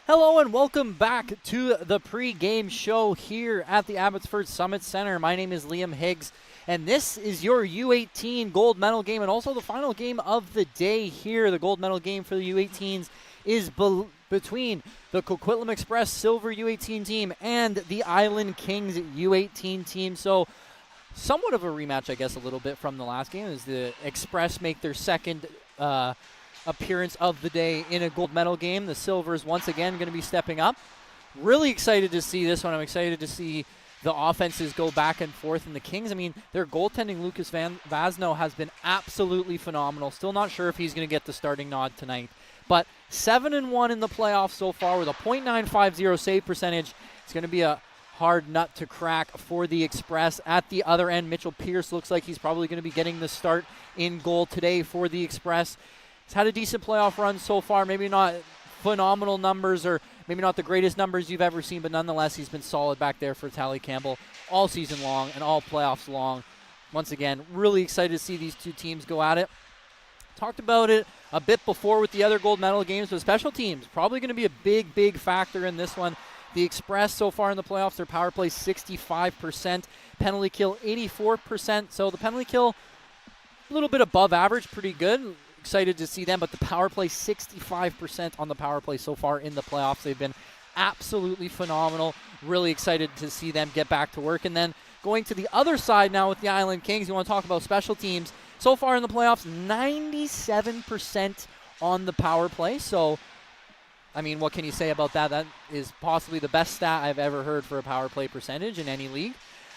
Hello and welcome back to the pre-game show here at the Abbotsford Summit Center. My name is Liam Higgs, and this is your U18 gold medal game and also the final game of the day here. The gold medal game for the U18s is between the Coquitlam Express Silver U18 team and the Island Kings U18 team. So somewhat of a rematch, I guess, a little bit from the last game as the Express make their second appearance of the day in a gold medal game. The Silvers once again going to be stepping up. Really excited to see this one. I'm excited to see the offenses go back and forth. And the Kings, I mean, their goaltending, Lucas Vasno, has been absolutely phenomenal. Still not sure if he's going to get the starting nod tonight. But 7-1 in the playoffs so far with a .950 save percentage. It's going to be a hard nut to crack for the Express. At the other end, Mitchell Pearce looks like he's probably going to be getting the start in goal today for the Express. He's had a decent playoff run so far, maybe not phenomenal numbers or maybe not the greatest numbers you've ever seen, but nonetheless, he's been solid back there for Tally Campbell all season long and all playoffs long. Once again, really excited to see these two teams go at it. Talked about it a bit before with the other gold medal games, but special teams probably going to be a big factor in this one. The Express so far in the playoffs, their power play 65%, penalty kill 84%. So the penalty kill a little bit above average, pretty good. Excited to see them, but the power play 65% on the power play so far in the playoffs. They've been absolutely phenomenal. Really excited to see them get back to work. And then going to the other side now with the Island Kings, you want to talk about special teams. So far in the playoffs, 97% on the power play. So, I mean, what can you say about that? That is possibly the best stat I've ever heard for a power play percentage in any league.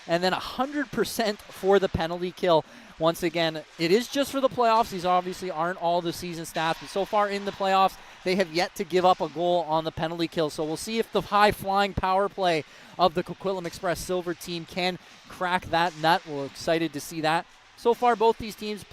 And then 100% for the penalty kill. Once again, it is just for the playoffs. These obviously aren't all the season stats, but so far in the playoffs, they have yet to give up a goal on the penalty kill. So we'll see if the high-flying power play of the Coquitlam Express Silver team can crack that nut. We're excited to see that. So far, both these teams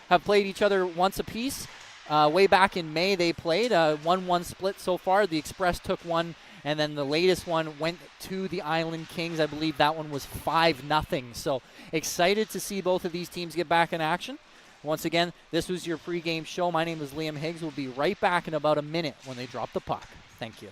have played each other once apiece. Way back in May, they played a 1-1 split so far. The Express took one, and then the latest one went to the Island Kings. I believe that one was 5-0. So excited to see both of these teams get back in action. Once again, this was your pregame show. My name is Liam Higgs. We'll be right back in about a minute when they drop the puck. Thank you.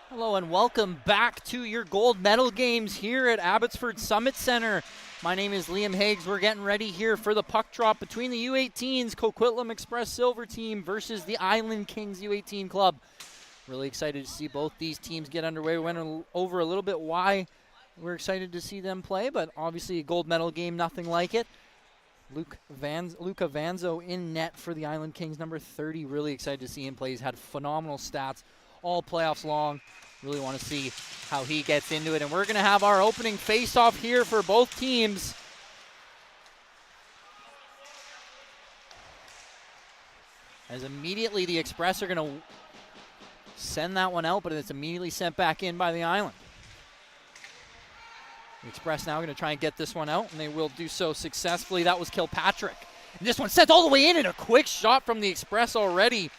Hello and welcome back to your gold medal games here at Abbotsford Summit Center. My name is Liam Higgs. We're getting ready here for the puck drop between the U18s Coquitlam Express Silver Team versus the Island Kings U18 Club. Really excited to see both these teams get underway. We went over a little bit why we're excited to see them play, but obviously a gold medal game, nothing like it. Luca Vanzo in net for the Island Kings, number 30. Really excited to see him play. He's had phenomenal stats all playoffs long. Really want to see how he gets into it. And we're going to have our opening face-off here for both teams. As immediately the Express are going to send that one out, but it's immediately sent back in by the Island. The Express now going to try and get this one out, and they will do so successfully. That was Kilpatrick. And this one sent all the way in, and a quick shot from the Express already.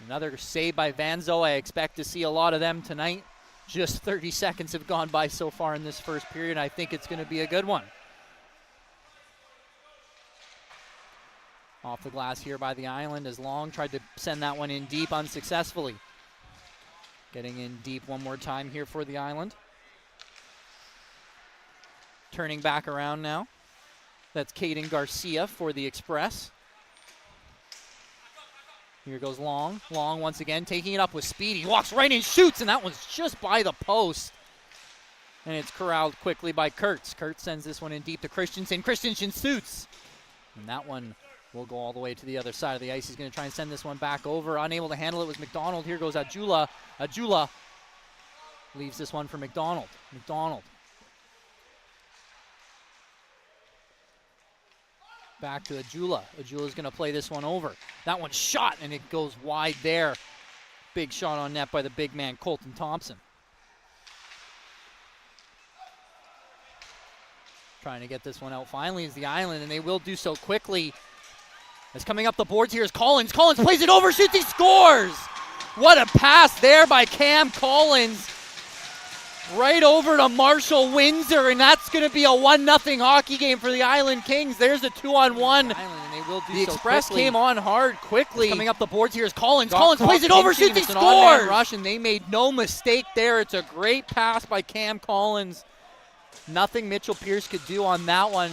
Another save by Vanzo. I expect to see a lot of them tonight. Just 30 seconds have gone by so far in this first period. I think it's going to be a good one. Off the glass here by the Island as Long tried to send that one in deep unsuccessfully. Getting in deep one more time here for the Island. Turning back around now. That's Caden Garcia for the Express. Here goes Long. Long once again taking it up with speed. He walks right in, shoots, and that one's just by the post. And it's corralled quickly by Kurtz. Kurtz sends this one in deep to Christensen. Christensen shoots. And that one will go all the way to the other side of the ice. He's going to try and send this one back over. Unable to handle it was McDonald. Here goes Ajula. Ajula leaves this one for McDonald. McDonald. Back to Ajula. Ajula's going to play this one over. That one's shot, and it goes wide there. Big shot on net by the big man, Colton Thompson. Trying to get this one out finally is the Island, and they will do so quickly. As coming up the boards here is Collins. Collins plays it over, shoots, he scores! What a pass there by Cam Collins. Right over to Marshall Windsor, and that's going to be a 1-0 hockey game for the Island Kings. There's a 2-on-1. The Express came on hard quickly. Coming up the boards here is Collins. Collins plays it over, shoots, he scores! Rush, and they made no mistake there. It's a great pass by Cam Collins. Nothing Mitchell Pierce could do on that one.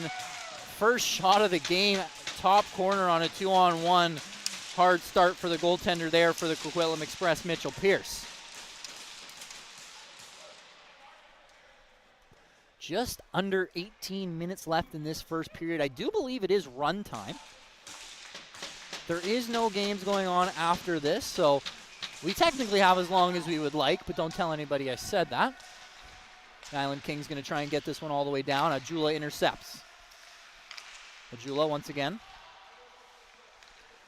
First shot of the game, top corner on a 2-on-1. Hard start for the goaltender there for the Coquitlam Express, Mitchell Pierce. Just under 18 minutes left in this first period. I do believe it is run time. There is no games going on after this, so we technically have as long as we would like, but don't tell anybody I said that. The Island Kings going to try and get this one all the way down. Ajula intercepts. Ajula once again.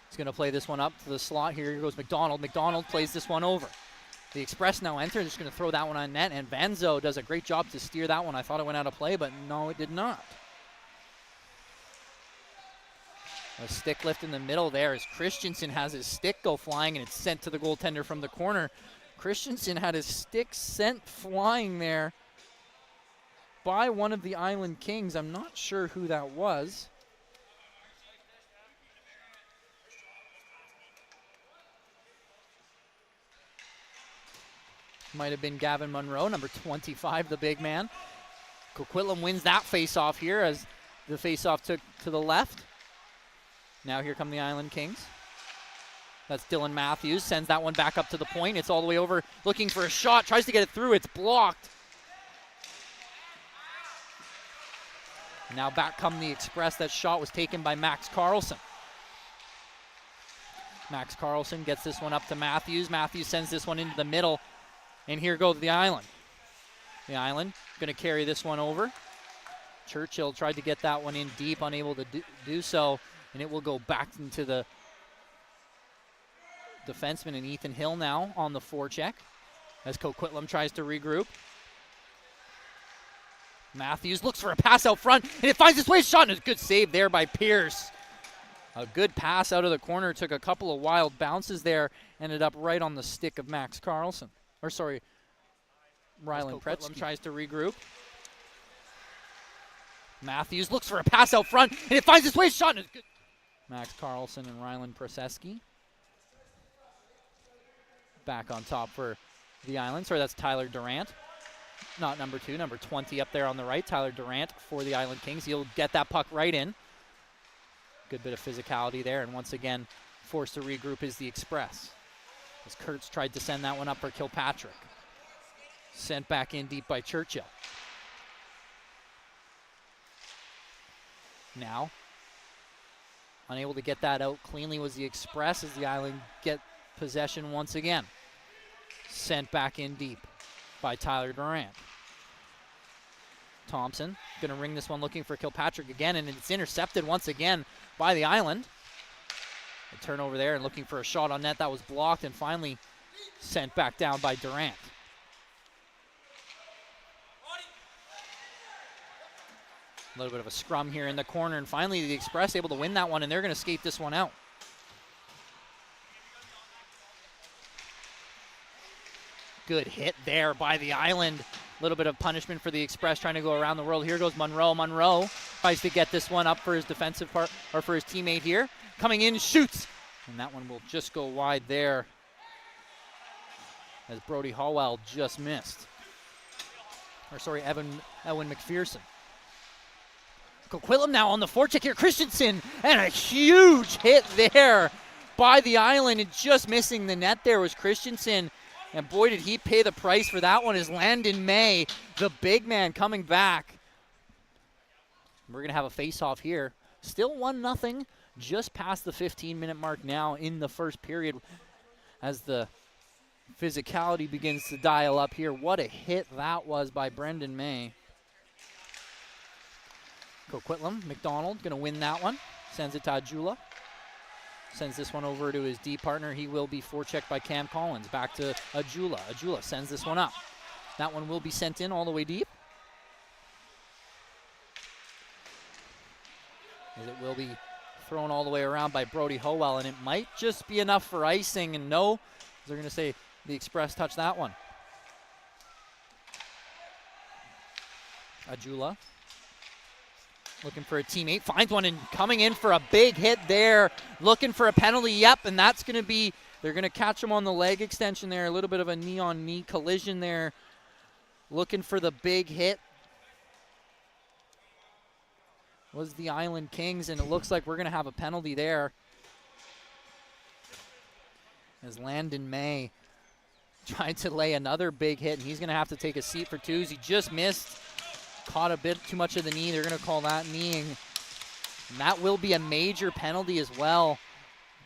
He's going to play this one up to the slot. Here goes McDonald. McDonald plays this one over. The Express now enter. Just going to throw that one on net, and Vanzo does a great job to steer that one. I thought it went out of play, but no, it did not. A stick lift in the middle there as Christensen has his stick go flying, and it's sent to the goaltender from the corner. Christensen had his stick sent flying there by one of the Island Kings. I'm not sure who that was. Might have been Gavin Monroe, number 25, the big man. Coquitlam wins that face-off here as the face-off took to the left. Now here come the Island Kings. That's Dylan Matthews, sends that one back up to the point. It's all the way over, looking for a shot, tries to get it through, it's blocked. Now back come the Express. That shot was taken by Max Carlson. Max Carlson gets this one up to Matthews. Matthews sends this one into the middle. And here goes the Island. The Island going to carry this one over. Churchill tried to get that one in deep, unable to do so. And it will go back into the defenseman, and Ethan Hill now on the forecheck as Coquitlam tries to regroup. Matthews looks for a pass out front, and it finds its way shot, and a good save there by Pierce. A good pass out of the corner, took a couple of wild bounces there, ended up right on the stick of Max Carlson. Or sorry, Rylan Pretzky tries to regroup. Matthews looks for a pass out front, and it finds its way shot, and it's good. Max Carlson and Rylan Preseski back on top for the Island. Sorry, that's Tyler Durant. Not number 2, number 20 up there on the right. Tyler Durant for the Island Kings. He'll get that puck right in. Good bit of physicality there, and once again, forced to regroup is the Express. As Kurtz tried to send that one up for Kilpatrick. Sent back in deep by Churchill. Now, unable to get that out cleanly was the Express as the Island get possession once again. Sent back in deep by Tyler Durant. Thompson gonna ring this one looking for Kilpatrick again, and it's intercepted once again by the Island. A turnover there and looking for a shot on net that was blocked and finally sent back down by Durant. A little bit of a scrum here in the corner, and finally the Express able to win that one, and they're gonna skate this one out. Good hit there by the Island. A little bit of punishment for the Express trying to go around the world. Here goes Monroe. Monroe tries to get this one up for his defensive part, or for his teammate here. Coming in, shoots. And that one will just go wide there as Brody Hallwell just missed. Or sorry, Edwin McPherson. Coquitlam now on the forecheck here. Christensen, and a huge hit there by the Island, and just missing the net there was Christensen. And boy, did he pay the price for that one, as Landon May, the big man, coming back. We're going to have a face-off here. Still 1-0, just past the 15-minute mark now in the first period as the physicality begins to dial up here. What a hit that was by Brendan May. Coquitlam, McDonald going to win that one. Sends it to Ajula. Sends this one over to his D partner. He will be forechecked by Cam Collins. Back to Ajula. Ajula sends this one up. That one will be sent in all the way deep. As it will be thrown all the way around by Brody Howell, and it might just be enough for icing, and no, they're going to say the Express touched that one. Ajula looking for a teammate, finds one, and coming in for a big hit there, looking for a penalty. Yep, and that's going to be, they're going to catch him on the leg extension there, a little bit of a knee-on-knee collision there, looking for the big hit. Was the Island Kings, and it looks like we're going to have a penalty there as Landon May tried to lay another big hit, and he's going to have to take a seat for twos. He just missed. Caught a bit too much of the knee. They're going to call that kneeing. And that will be a major penalty as well.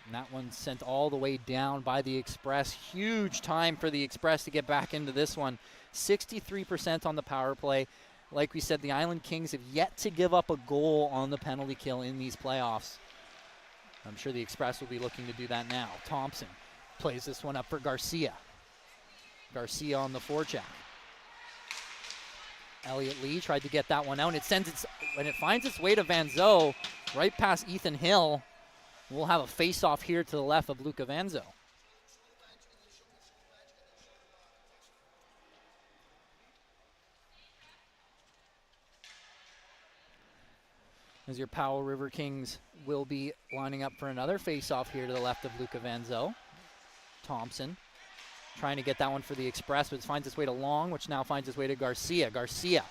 And that one sent all the way down by the Express. Huge time for the Express to get back into this one. 63% on the power play. Like we said, the Island Kings have yet to give up a goal on the penalty kill in these playoffs. I'm sure the Express will be looking to do that now. Thompson plays this one up for Garcia. Garcia on the forecheck. Elliott Lee tried to get that one out, and when it finds its way to Van Zo, right past Ethan Hill. We'll have a face-off here to the left of Luca Van Zo. As your Powell River Kings will be lining up for another face-off here to the left of Luca Van Zo. Thompson trying to get that one for the Express, but it finds its way to Long, which now finds its way to Garcia. Garcia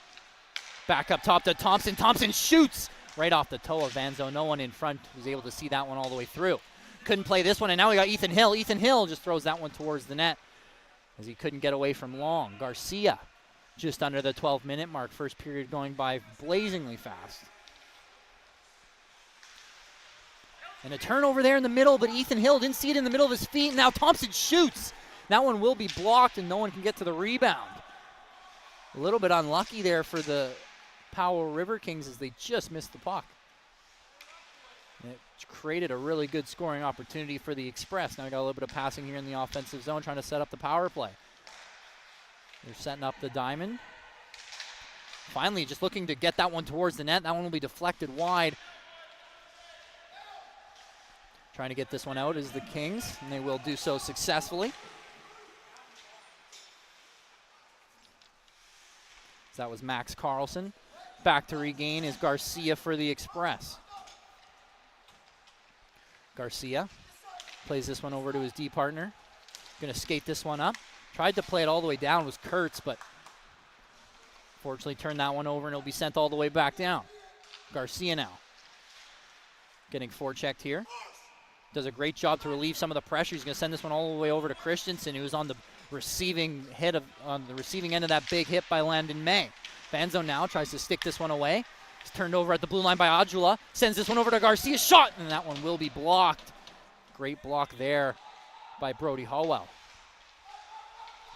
back up top to Thompson. Thompson shoots right off the toe of Van Zo. No one in front was able to see that one all the way through. Couldn't play this one, and now we got Ethan Hill. Ethan Hill just throws that one towards the net as he couldn't get away from Long. Garcia just under the 12-minute mark. First period going by blazingly fast. And a turnover there in the middle, but Ethan Hill didn't see it in the middle of his feet. Now Thompson shoots. That one will be blocked, and no one can get to the rebound. A little bit unlucky there for the Powell River Kings as they just missed the puck. And it created a really good scoring opportunity for the Express. Now we got a little bit of passing here in the offensive zone, trying to set up the power play. They're setting up the diamond. Finally, just looking to get that one towards the net. That one will be deflected wide. Trying to get this one out is the Kings, and they will do so successfully. So that was Max Carlson. Back to regain is Garcia for the Express. Garcia plays this one over to his D partner. Going to skate this one up. Tried to play it all the way down was Kurtz, but fortunately turned that one over and it'll be sent all the way back down. Garcia now getting forechecked here. Does a great job to relieve some of the pressure. He's going to send this one all the way over to Christensen, who's on the receiving end of that big hit by Landon May. Vanzo now tries to stick this one away. It's turned over at the blue line by Adjula. Sends this one over to Garcia. Shot! And that one will be blocked. Great block there by Brody Hallwell.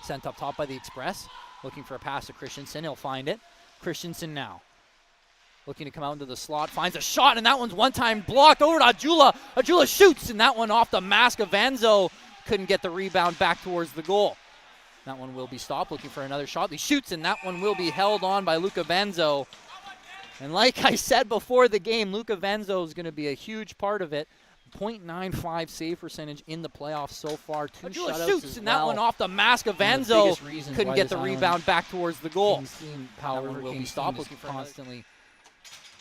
Sent up top by the Express. Looking for a pass to Christensen. He'll find it. Christensen now looking to come out into the slot. Finds a shot, and that one's one-time blocked over to Adjula. Adjula shoots, and that one off the mask of Vanzo. Couldn't get the rebound back towards the goal. That one will be stopped. Looking for another shot. He shoots, and that one will be held on by Luca Vanzo. And like I said before the game, Luca Vanzo is going to be a huge part of it. .95 save percentage in the playoffs so far. Two shutouts shoots, and that one off the mask of Vanzo. Couldn't get the rebound back towards the goal. That one will be stopped. Looking for constantly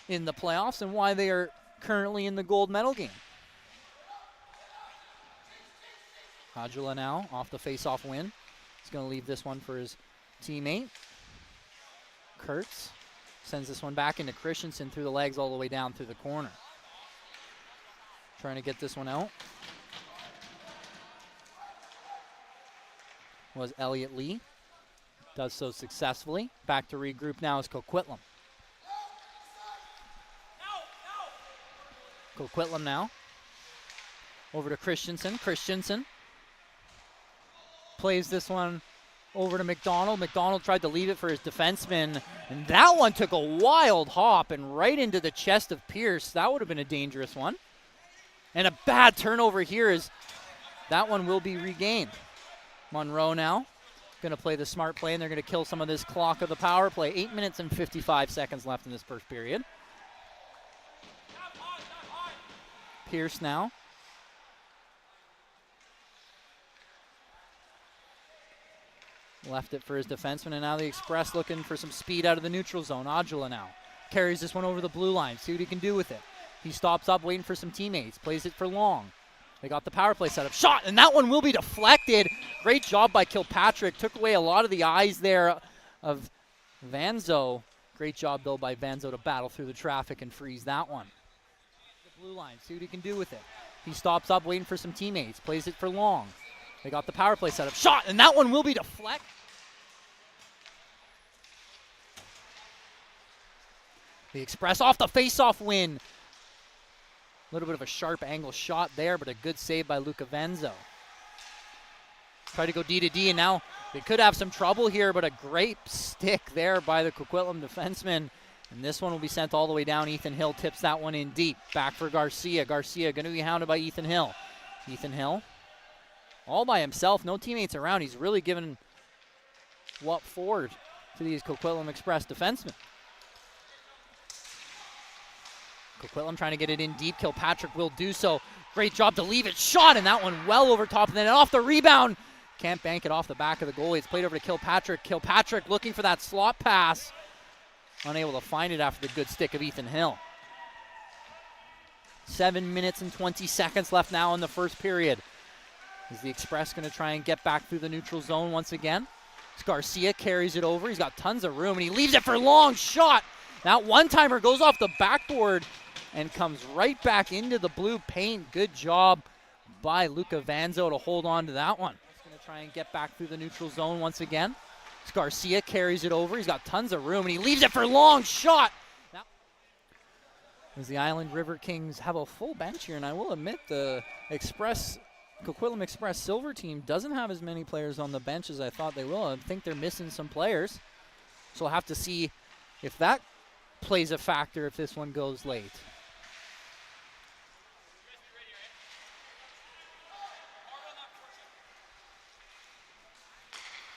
in the playoffs and why they are currently in the gold medal game. Adjula now off the face-off win. He's going to leave this one for his teammate. Kurtz sends this one back into Christensen through the legs all the way down through the corner. Trying to get this one out was Elliott Lee. Does so successfully. Back to regroup now is Coquitlam. Coquitlam now. Over to Christensen. Christensen plays this one over to McDonald. McDonald tried to leave it for his defenseman, and that one took a wild hop and right into the chest of Pierce. That would have been a dangerous one. And a bad turnover here is that one will be regained. Monroe now going to play the smart play, and they're going to kill some of this clock of the power play. 8 minutes and 55 seconds left in this first period. Pierce now. Left it for his defenseman, and now the Express looking for some speed out of the neutral zone. Adjula now carries this one over the blue line. See what he can do with it. He stops up waiting for some teammates. Plays it for Long. They got the power play set up. Shot, and that one will be deflected. Great job by Kilpatrick. Took away a lot of the eyes there of Vanzo. Great job, though, by Vanzo to battle through the traffic and freeze that one. The blue line. See what he can do with it. He stops up waiting for some teammates. Plays it for Long. They got the power play set up. Shot, and that one will be deflected. The Express off the face-off win. A little bit of a sharp angle shot there, but a good save by Luca Vanzo. Try to go D to D, and now they could have some trouble here, but a great stick there by the Coquitlam defenseman. And this one will be sent all the way down. Ethan Hill tips that one in deep. Back for Garcia. Garcia going to be hounded by Ethan Hill. Ethan Hill all by himself. No teammates around. He's really given what forward to these Coquitlam Express defensemen. Coquitlam trying to get it in deep. Kilpatrick will do so. Great job to leave it. Shot, and that one well over top. And then off the rebound. Can't bank it off the back of the goalie. It's played over to Kilpatrick. Kilpatrick looking for that slot pass. Unable to find it after the good stick of Ethan Hill. 7 minutes and 20 seconds left now in the first period. Is the Express going to try and get back through the neutral zone once again? Garcia carries it over. He's got tons of room, and he leaves it for Long. Shot. That one-timer goes off the backboard and comes right back into the blue paint. Good job by Luca Vanzo to hold on to that one. He's going to try and get back through the neutral zone once again. Garcia carries it over. He's got tons of room, and he leaves it for Long. Shot. Now, as the Island River Kings have a full bench here, and I will admit the Coquitlam Express Silver team doesn't have as many players on the bench as I thought they will. I think they're missing some players. So we'll have to see if that plays a factor if this one goes late.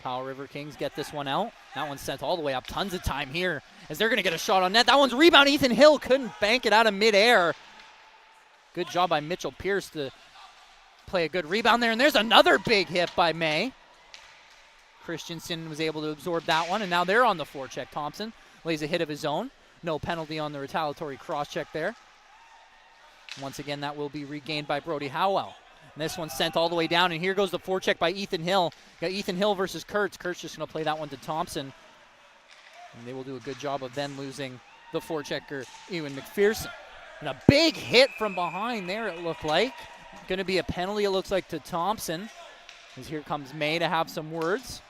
Powell River Kings get this one out. That one's sent all the way up. Tons of time here as they're going to get a shot on net. That one's rebound. Ethan Hill couldn't bank it out of midair. Good job by Mitchell Pierce to play a good rebound there. And there's another big hit by May. Christensen was able to absorb that one, and now they're on the forecheck. Thompson lays a hit of his own. No penalty on the retaliatory cross-check there. Once again, that will be regained by Brody Howell. And this one's sent all the way down, and here goes the forecheck by Ethan Hill. Got Ethan Hill versus Kurtz. Kurtz just going to play that one to Thompson. And they will do a good job of then losing the forechecker, Ewan McPherson. And a big hit from behind there, it looked like. Going to be a penalty, it looks like, to Thompson. As here comes May to have some words.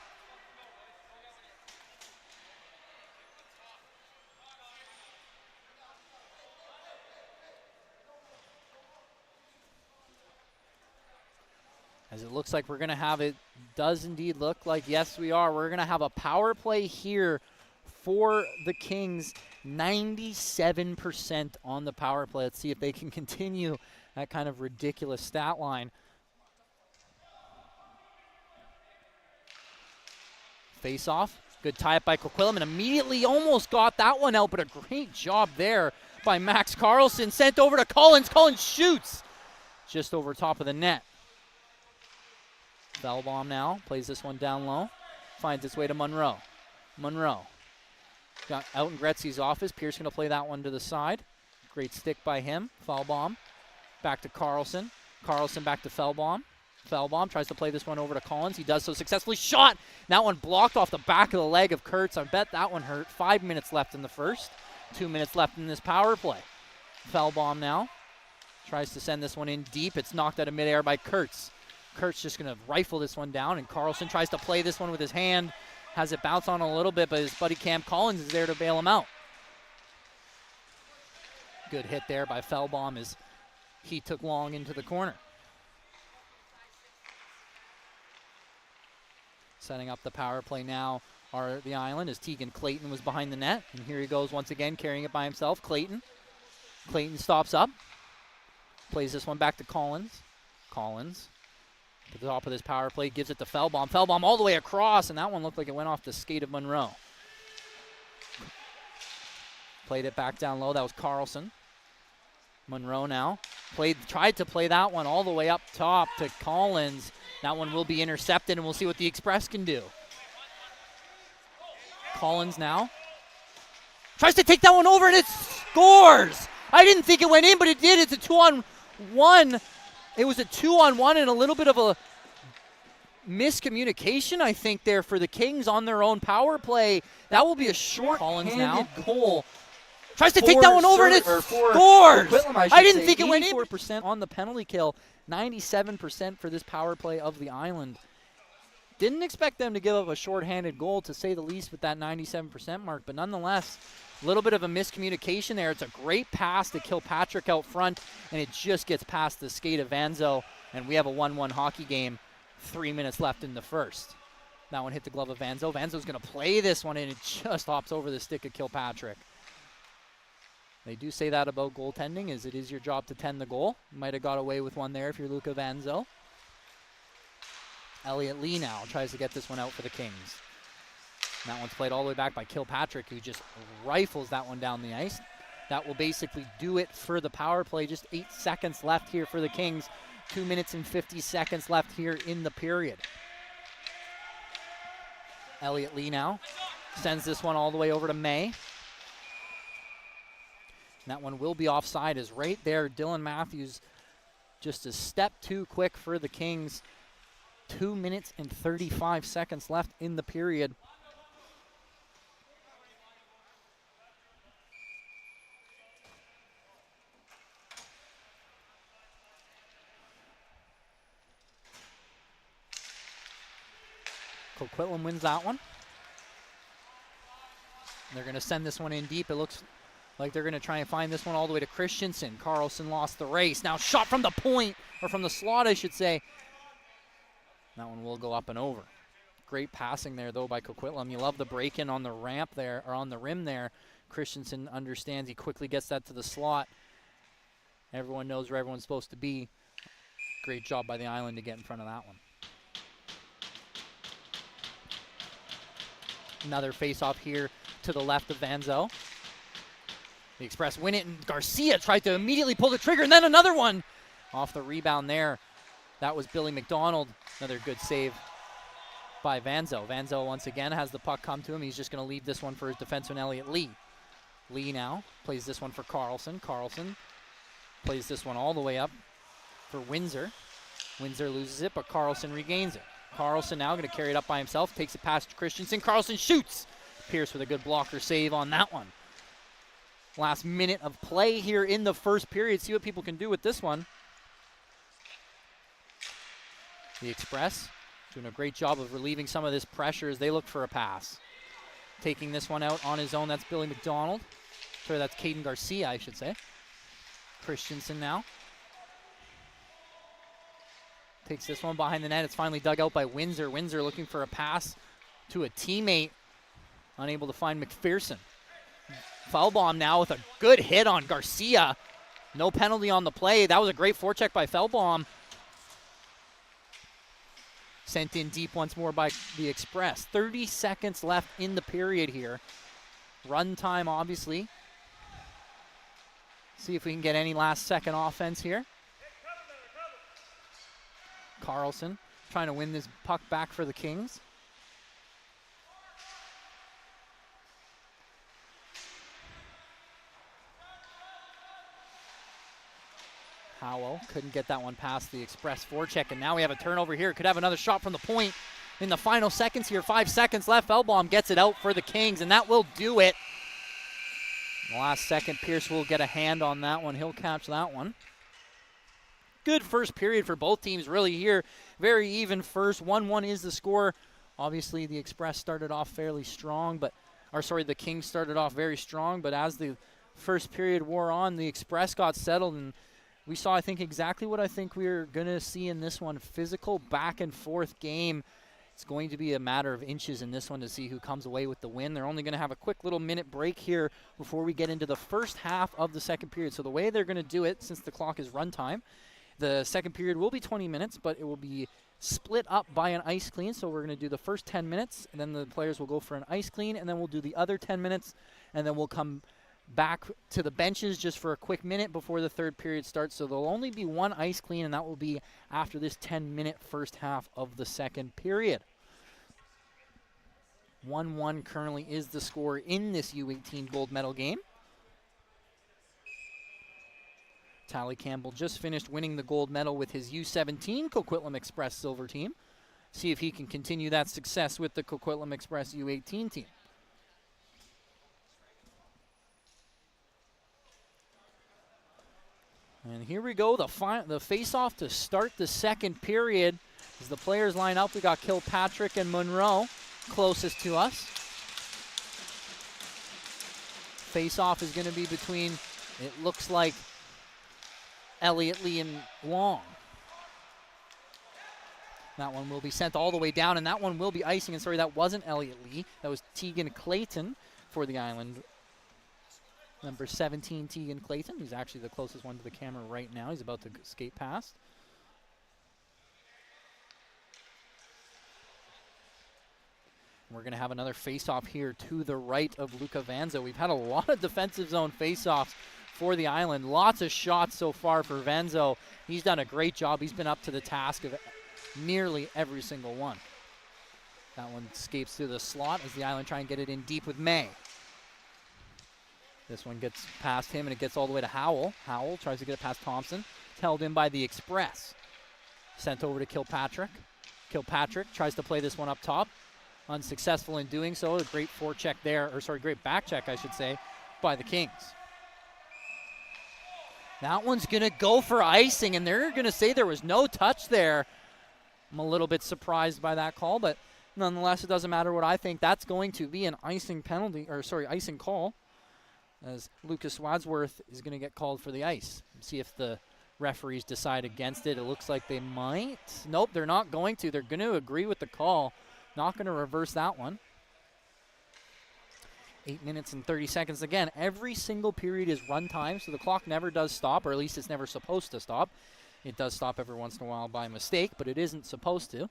As it looks like we're going to have it, does indeed look like, yes, we are. We're going to have a power play here for the Kings. 97% on the power play. Let's see if they can continue that kind of ridiculous stat line. Face off. Good tie-up by Coquitlam, and immediately almost got that one out, but a great job there by Max Carlson. Sent over to Collins. Collins shoots just over top of the net. Bellbaum now plays this one down low. Finds its way to Monroe. Monroe got out in Gretzky's office. Pierce going to play that one to the side. Great stick by him. Foulbaum back to Carlson. Carlson back to Fellbaum. Fellbaum tries to play this one over to Collins. He does so successfully. Shot! That one blocked off the back of the leg of Kurtz. I bet that one hurt. 5 minutes left in the first. 2 minutes left in this power play. Fellbaum now tries to send this one in deep. It's knocked out of midair by Kurtz. Kurtz just going to rifle this one down, and Carlson tries to play this one with his hand. Has it bounce on a little bit, but his buddy Cam Collins is there to bail him out. Good hit there by Fellbaum as he took long into the corner. Setting up the power play now are the Island as Tegan Clayton was behind the net. And here he goes once again, carrying it by himself. Clayton. Clayton stops up. Plays this one back to Collins. Collins. At the top of this power play, gives it to Fellbaum. Fellbaum all the way across, and that one looked like it went off the skate of Monroe. Played it back down low. That was Carlson. Monroe now. Tried to play that one all the way up top to Collins. That one will be intercepted, and we'll see what the Express can do. Collins now. Tries to take that one over, and it scores! I didn't think it went in, but it did. It's a 2-on-1. It was a 2-on-1 and a little bit of a miscommunication, I think, there for the Kings on their own power play. That will be a short Collins now. Goal. Tries to take that one over, and it scores! I didn't think it went in. 84% on the penalty kill, 97% for this power play of the Island. Didn't expect them to give up a shorthanded goal, to say the least, with that 97% mark, but nonetheless, a little bit of a miscommunication there. It's a great pass to Kilpatrick out front, and it just gets past the skate of Vanzo, and we have a 1-1 hockey game. 3 minutes left in the first. That one hit the glove of Vanzo. Vanzo's going to play this one, and it just hops over the stick of Kilpatrick. They do say that about goaltending, is it is your job to tend the goal. Might have got away with one there if you're Luca Vanzo. Elliott Lee now tries to get this one out for the Kings. And that one's played all the way back by Kilpatrick, who just rifles that one down the ice. That will basically do it for the power play. Just 8 seconds left here for the Kings. 2 minutes and 50 seconds left here in the period. Elliott Lee now sends this one all the way over to May. And that one will be offside, as right there, Dylan Matthews just a step too quick for the Kings. 2 minutes and 35 seconds left in the period. Coquitlam wins that one. They're going to send this one in deep. It looks like they're going to try and find this one all the way to Christensen. Carlson lost the race. Now shot from the point, or from the slot, I should say. That one will go up and over. Great passing there, though, by Coquitlam. You love the break-in on the ramp there, or on the rim there. Christensen understands. He quickly gets that to the slot. Everyone knows where everyone's supposed to be. Great job by the Island to get in front of that one. Another face-off here to the left of Vanzo. The Express win it, and Garcia tried to immediately pull the trigger, and then another one off the rebound there. That was Billy McDonald. Another good save by Vanzo. Vanzo once again has the puck come to him. He's just going to leave this one for his defenseman, Elliott Lee. Lee now plays this one for Carlson. Carlson plays this one all the way up for Windsor. Windsor loses it, but Carlson regains it. Carlson now going to carry it up by himself, takes it past Christensen. Carlson shoots. Pierce with a good blocker save on that one. Last minute of play here in the first period. See what people can do with this one. The Express doing a great job of relieving some of this pressure as they look for a pass. Taking this one out on his own, that's Billy McDonald. Sorry, that's Caden Garcia, I should say. Christensen now. Takes this one behind the net. It's finally dug out by Windsor. Windsor looking for a pass to a teammate. Unable to find McPherson. Foul bomb now with a good hit on Garcia. No penalty on the play. That was a great forecheck by Feldbaum. Sent in deep once more by the Express. 30 seconds left in the period here. Run time, obviously. See if we can get any last second offense here. Carlson trying to win this puck back for the Kings. Howell couldn't get that one past the Express forecheck, and now we have a turnover here. Could have another shot from the point in the final seconds here. 5 seconds left. Feldbaum gets it out for the Kings, and that will do it. In the last second, Pierce will get a hand on that one. He'll catch that one. Good first period for both teams really here. Very even first. 1-1 is the score. Obviously, the Express started off fairly strong, the Kings started off very strong, but as the first period wore on, the Express got settled, and we saw, I think, exactly what I think we were going to see in this one. Physical back and forth game. It's going to be a matter of inches in this one to see who comes away with the win. They're only going to have a quick little minute break here before we get into the first half of the second period. So the way they're going to do it, since the clock is run time, the second period will be 20 minutes, but it will be split up by an ice clean. So we're going to do the first 10 minutes, and then the players will go for an ice clean, and then we'll do the other 10 minutes, and then we'll come back to the benches just for a quick minute before the third period starts. So there'll only be one ice clean, and that will be after this 10-minute first half of the second period. 1-1 currently is the score in this U18 gold medal game. Tally Campbell just finished winning the gold medal with his U17 Coquitlam Express silver team. See if he can continue that success with the Coquitlam Express U18 team. And here we go, the face-off to start the second period. As the players line up, we got Kilpatrick and Monroe closest to us. Face-off is going to be between, it looks like, Elliott Lee and Long. That one will be sent all the way down, and that one will be icing. And sorry, that wasn't Elliott Lee. That was Tegan Clayton for the Island. Number 17, Tegan Clayton. He's actually the closest one to the camera right now. He's about to skate past. We're going to have another face-off here to the right of Luca Vanzo. We've had a lot of defensive zone face-offs for the Island. Lots of shots so far for Vanzo. He's done a great job. He's been up to the task of nearly every single one. That one escapes through the slot as the Island try and get it in deep with May. This one gets past him, and it gets all the way to Howell. Howell tries to get it past Thompson. It's held in by the Express. Sent over to Kilpatrick. Kilpatrick tries to play this one up top. Unsuccessful in doing so. A great forecheck there, great back check, I should say, by the Kings. That one's going to go for icing, and they're going to say there was no touch there. I'm a little bit surprised by that call, but nonetheless, it doesn't matter what I think. That's going to be an icing icing call, as Lucas Wadsworth is going to get called for the ice. See if the referees decide against it. It looks like they might. Nope, they're not going to. They're going to agree with the call. Not going to reverse that one. 8 minutes and 30 seconds. Again, every single period is run time, so the clock never does stop, or at least it's never supposed to stop. It does stop every once in a while by mistake, but it isn't supposed to.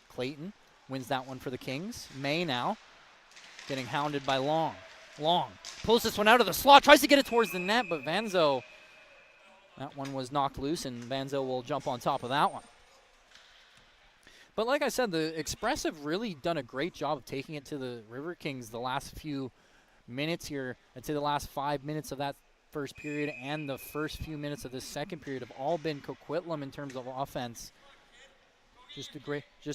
Clayton wins that one for the Kings. May now getting hounded by Long. Long pulls this one out of the slot, tries to get it towards the net, but Vanzo, that one was knocked loose, and Vanzo will jump on top of that one. But like I said, the Express have really done a great job of taking it to the River Kings the last few minutes here. I'd say the last 5 minutes of that first period and the first few minutes of the second period have all been Coquitlam in terms of offense. Just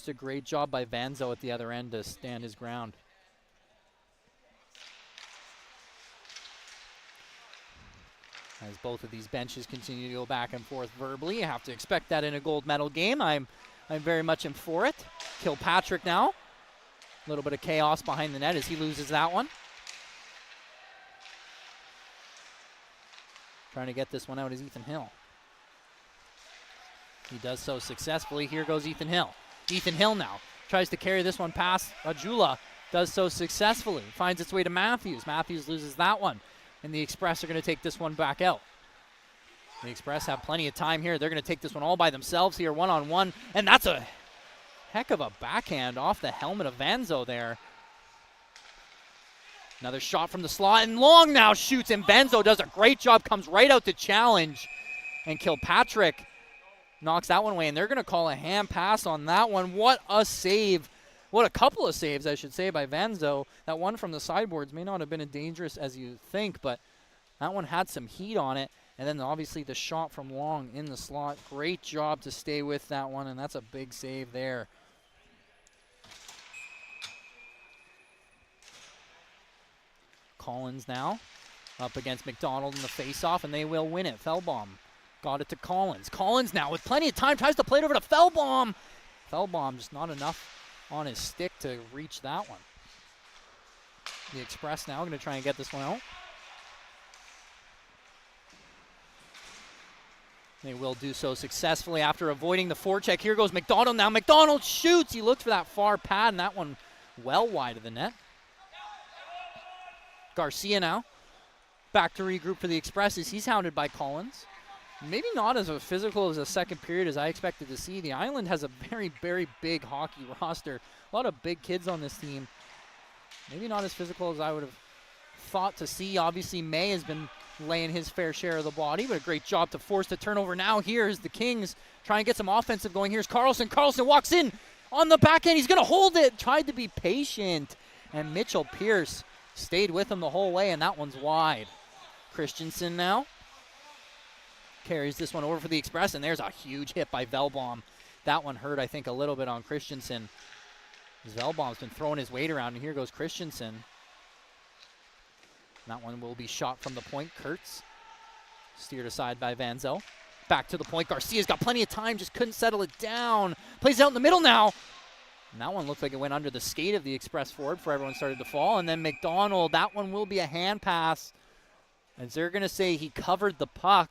a great job by Vanzo at the other end to stand his ground. As both of these benches continue to go back and forth verbally, you have to expect that in a gold medal game. I'm very much in for it. Kilpatrick now. A little bit of chaos behind the net as he loses that one. Trying to get this one out is Ethan Hill. He does so successfully. Here goes Ethan Hill. Ethan Hill now tries to carry this one past Ajula. Does so successfully. Finds its way to Matthews. Matthews loses that one. And the Express are going to take this one back out. The Express have plenty of time here. They're going to take this one all by themselves here, one-on-one. And that's a heck of a backhand off the helmet of Vanzo there. Another shot from the slot, and Long now shoots, and Vanzo does a great job, comes right out to challenge. And Kilpatrick knocks that one away, and they're going to call a hand pass on that one. What a save. What a couple of saves, I should say, by Vanzo. That one from the sideboards may not have been as dangerous as you think, but that one had some heat on it. And then obviously the shot from Long in the slot. Great job to stay with that one, and that's a big save there. Collins now up against McDonald in the faceoff, and they will win it. Fellbaum got it to Collins. Collins now with plenty of time tries to play it over to Fellbaum. Fellbaum just not enough on his stick to reach that one. The Express now going to try and get this one out. They will do so successfully after avoiding the forecheck. Here goes McDonald now. McDonald shoots. He looked for that far pad, and that one well wide of the net. Garcia now back to regroup for the Express as he's hounded by Collins. Maybe not as physical as a second period as I expected to see. The Island has a very, very big hockey roster. A lot of big kids on this team. Maybe not as physical as I would have thought to see. Obviously, May has been laying his fair share of the body, but a great job to force the turnover. Now here's the Kings trying to get some offensive going. Here's Carlson. Carlson walks in on the backhand. He's going to hold it. Tried to be patient. And Mitchell Pierce stayed with him the whole way, and that one's wide. Christensen now carries this one over for the Express, and there's a huge hit by Velbaum. That one hurt, I think, a little bit on Christensen. Velbaum's been throwing his weight around, and here goes Christensen. That one will be shot from the point. Kurtz steered aside by Vanzo. Back to the point. Garcia's got plenty of time, just couldn't settle it down. Plays out in the middle now. And that one looked like it went under the skate of the Express forward before everyone started to fall. And then McDonald, that one will be a hand pass. As they're going to say he covered the puck.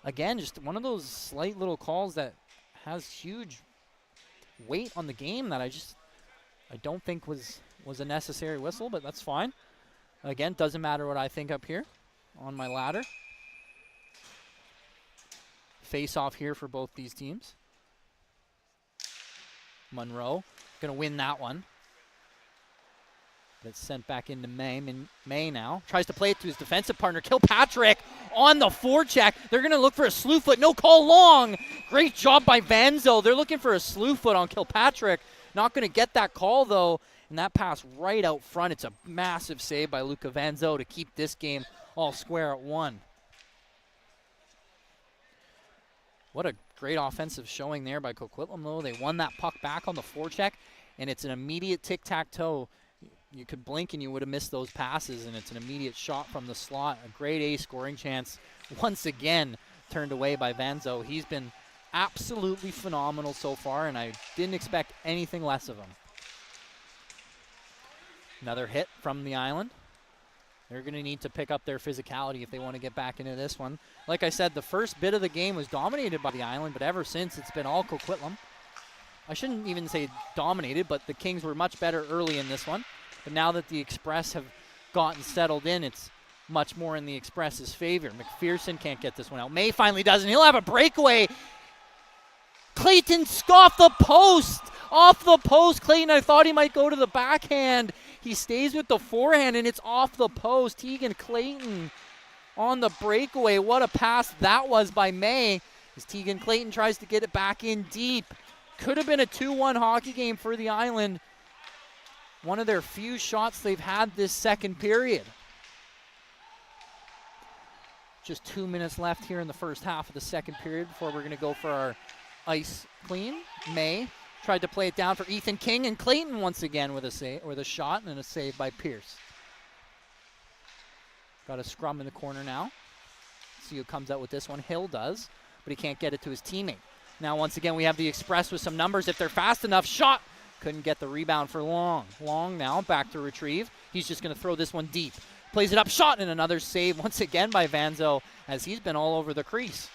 Again, just one of those slight little calls that has huge weight on the game that I don't think was a necessary whistle, but that's fine. Again, doesn't matter what I think up here on my ladder. Face off here for both these teams. Monroe going to win that one. But it's sent back into May. May now tries to play it to his defensive partner, Kilpatrick, on the forecheck. They're going to look for a slew foot. No call Long. Great job by Vanzo. They're looking for a slew foot on Kilpatrick. Not going to get that call, though. And that pass right out front. It's a massive save by Luca Vanzo to keep this game all square at 1. What a great offensive showing there by Coquitlam, though. They won that puck back on the forecheck, and it's an immediate tic-tac-toe. You could blink and you would have missed those passes, and it's an immediate shot from the slot. A grade A scoring chance once again turned away by Vanzo. He's been absolutely phenomenal so far, and I didn't expect anything less of him. Another hit from the Island. They're going to need to pick up their physicality if they want to get back into this one. Like I said, the first bit of the game was dominated by the Island, but ever since it's been all Coquitlam. I shouldn't even say dominated, but the Kings were much better early in this one. But now that the Express have gotten settled in, it's much more in the Express's favor. McPherson can't get this one out. May finally does, and he'll have a breakaway. Clayton off the post. Off the post. Clayton, I thought he might go to the backhand. He stays with the forehand, and it's off the post. Tegan Clayton on the breakaway. What a pass that was by May as Tegan Clayton tries to get it back in deep. Could have been a 2-1 hockey game for the Island. One of their few shots they've had this second period. Just 2 minutes left here in the first half of the second period before we're going to go for our ice clean. May tried to play it down for Ethan King, and Clayton once again with a shot and a save by Pierce. Got a scrum in the corner now. See who comes out with this one. Hill does, but he can't get it to his teammate. Now once again we have the Express with some numbers if they're fast enough. Shot! Couldn't get the rebound for Long. Long now back to retrieve. He's just going to throw this one deep. Plays it up, shot, and another save once again by Vanzo as he's been all over the crease.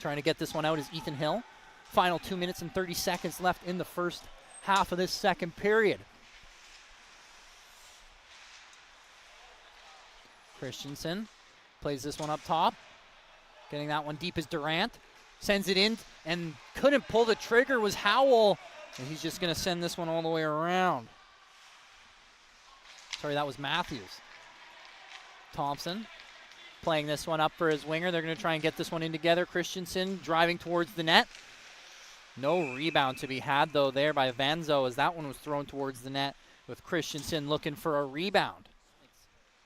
Trying to get this one out is Ethan Hill. Final 2 minutes and 30 seconds left in the first half of this second period. Christensen plays this one up top. Getting that one deep is Durant. Sends it in and couldn't pull the trigger was Howell. And he's just going to send this one all the way around. Sorry, that was Matthews. Thompson playing this one up for his winger. They're going to try and get this one in together. Christensen driving towards the net. No rebound to be had, though, there by Vanzo as that one was thrown towards the net with Christensen looking for a rebound.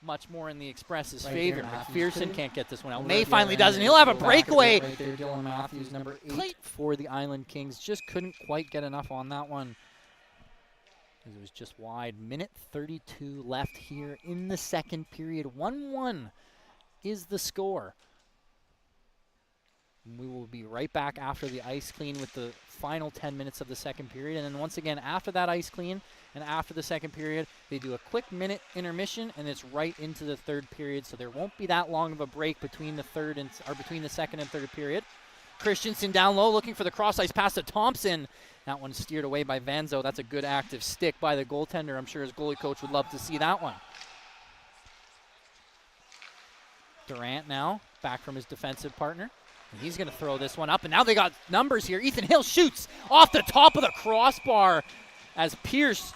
Much more in the Express's favor. McPherson can't get this one out. May finally does, and he'll have a breakaway. Right there, Dylan Matthews, number 8. For the Island Kings. Just couldn't quite get enough on that one. It was just wide. Minute 32 left here in the second period. 1-1 is the score. We will be right back after the ice clean with the final 10 minutes of the second period. And then once again, after that ice clean and after the second period, they do a quick minute intermission, and it's right into the third period. So there won't be that long of a break between the second and third period. Christensen down low looking for the cross ice pass to Thompson. That one steered away by Vanzo. That's a good active stick by the goaltender. I'm sure his goalie coach would love to see that one. Durant now back from his defensive partner. And he's going to throw this one up. And now they got numbers here. Ethan Hill shoots off the top of the crossbar as Pierce.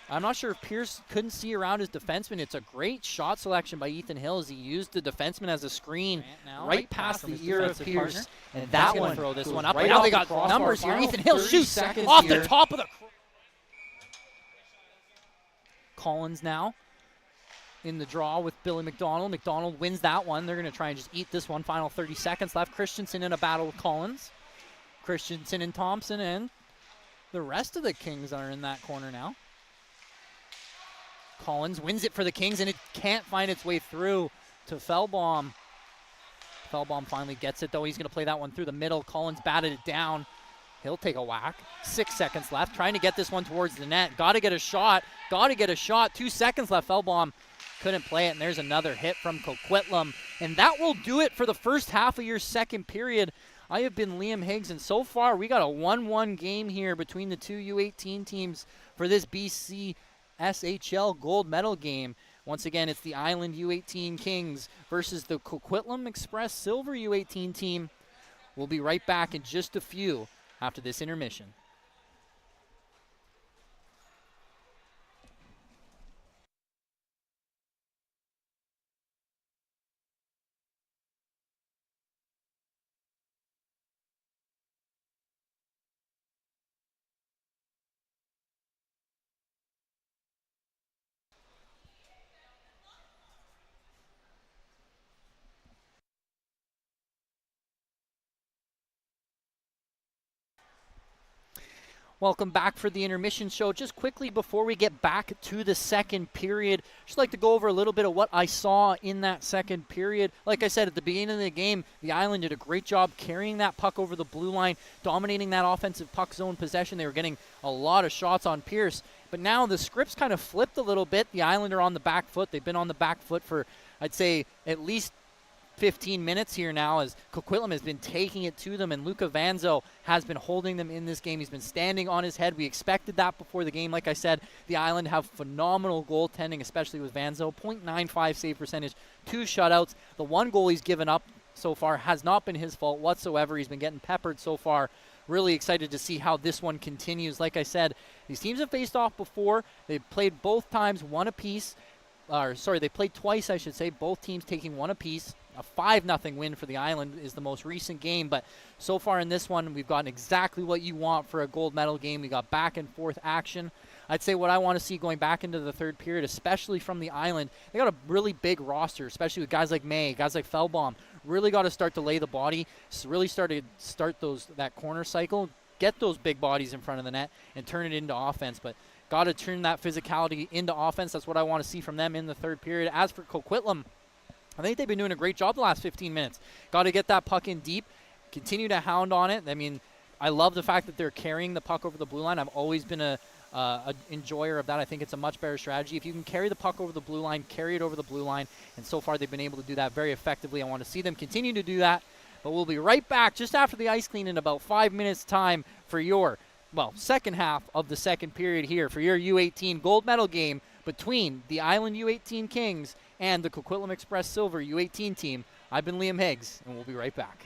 I'm not sure if Pierce couldn't see around his defenseman. It's a great shot selection by Ethan Hill as he used the defenseman as a screen right past the ear of Pierce. Partner. And that one throw this one up. Right And now they off got the crossbar. numbers here. Final Ethan Hill 30 shoots seconds off here. the top of the Collins now in the draw with Billy McDonald. McDonald wins that one. They're going to try and just eat this one. Final 30 seconds left. Christensen in a battle with Collins. Christensen and Thompson, and the rest of the Kings are in that corner now. Collins wins it for the Kings, and it can't find its way through to Fellbaum. Fellbaum finally gets it, though. He's going to play that one through the middle. Collins batted it down. He'll take a whack. 6 seconds left. Trying to get this one towards the net. Got to get a shot. 2 seconds left. Fellbaum couldn't play it, and there's another hit from Coquitlam. And that will do it for the first half of your second period. I have been Liam Higgs, and so far we got a 1-1 game here between the two U18 teams for this BCSHL gold medal game. Once again, it's the Island U18 Kings versus the Coquitlam Express Silver U18 team. We'll be right back in just a few after this intermission. Welcome back for the intermission show. Just quickly before we get back to the second period, just like to go over a little bit of what I saw in that second period. Like I said, at the beginning of the game, the Island did a great job carrying that puck over the blue line, dominating that offensive puck zone possession. They were getting a lot of shots on Pierce. But now the script's kind of flipped a little bit. The Island are on the back foot. They've been on the back foot for, I'd say, at least 15 minutes here now as Coquitlam has been taking it to them, and Luca Vanzo has been holding them in this game. He's been standing on his head. We expected that before the game. Like I said, the Island have phenomenal goaltending, especially with Vanzo. .95 save percentage, 2 shutouts. The one goal he's given up so far has not been his fault whatsoever. He's been getting peppered so far. Really excited to see how this one continues. Like I said, these teams have faced off before. They've played both times, one apiece. They played twice, I should say, both teams taking one apiece. A 5-0 win for the Island is the most recent game, but so far in this one, we've gotten exactly what you want for a gold medal game. We got back and forth action. I'd say what I want to see going back into the third period, especially from the island, they got a really big roster, especially with guys like May, guys like Feldbaum. Really got to start to lay the body, really start that corner cycle, get those big bodies in front of the net, and turn it into offense. But got to turn that physicality into offense. That's what I want to see from them in the third period. As for Coquitlam, I think they've been doing a great job the last 15 minutes. Got to get that puck in deep, continue to hound on it. I mean, I love the fact that they're carrying the puck over the blue line. I've always been a enjoyer of that. I think it's a much better strategy. If you can carry the puck over the blue line, carry it over the blue line, and so far they've been able to do that very effectively. I want to see them continue to do that, but we'll be right back just after the ice clean in about 5 minutes time for your, second half of the second period here for your U18 gold medal game between the Island U18 Kings and the Coquitlam Express Silver U18 team. I've been Liam Higgs, and we'll be right back.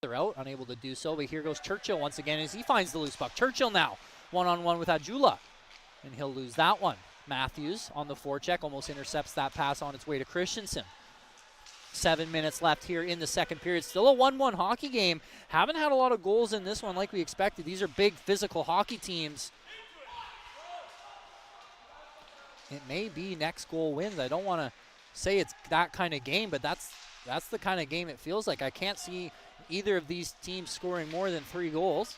They're out, unable to do so, but here goes Churchill once again as he finds the loose puck. Churchill now, one-on-one with Ajula, and he'll lose that one. Matthews on the forecheck almost intercepts that pass on its way to Christensen. 7 minutes left here in the second period. Still a 1-1 hockey game. Haven't had a lot of goals in this one like we expected. These are big physical hockey teams. It may be next goal wins. I don't want to say it's that kind of game, but that's the kind of game it feels like. I can't see either of these teams scoring more than 3 goals,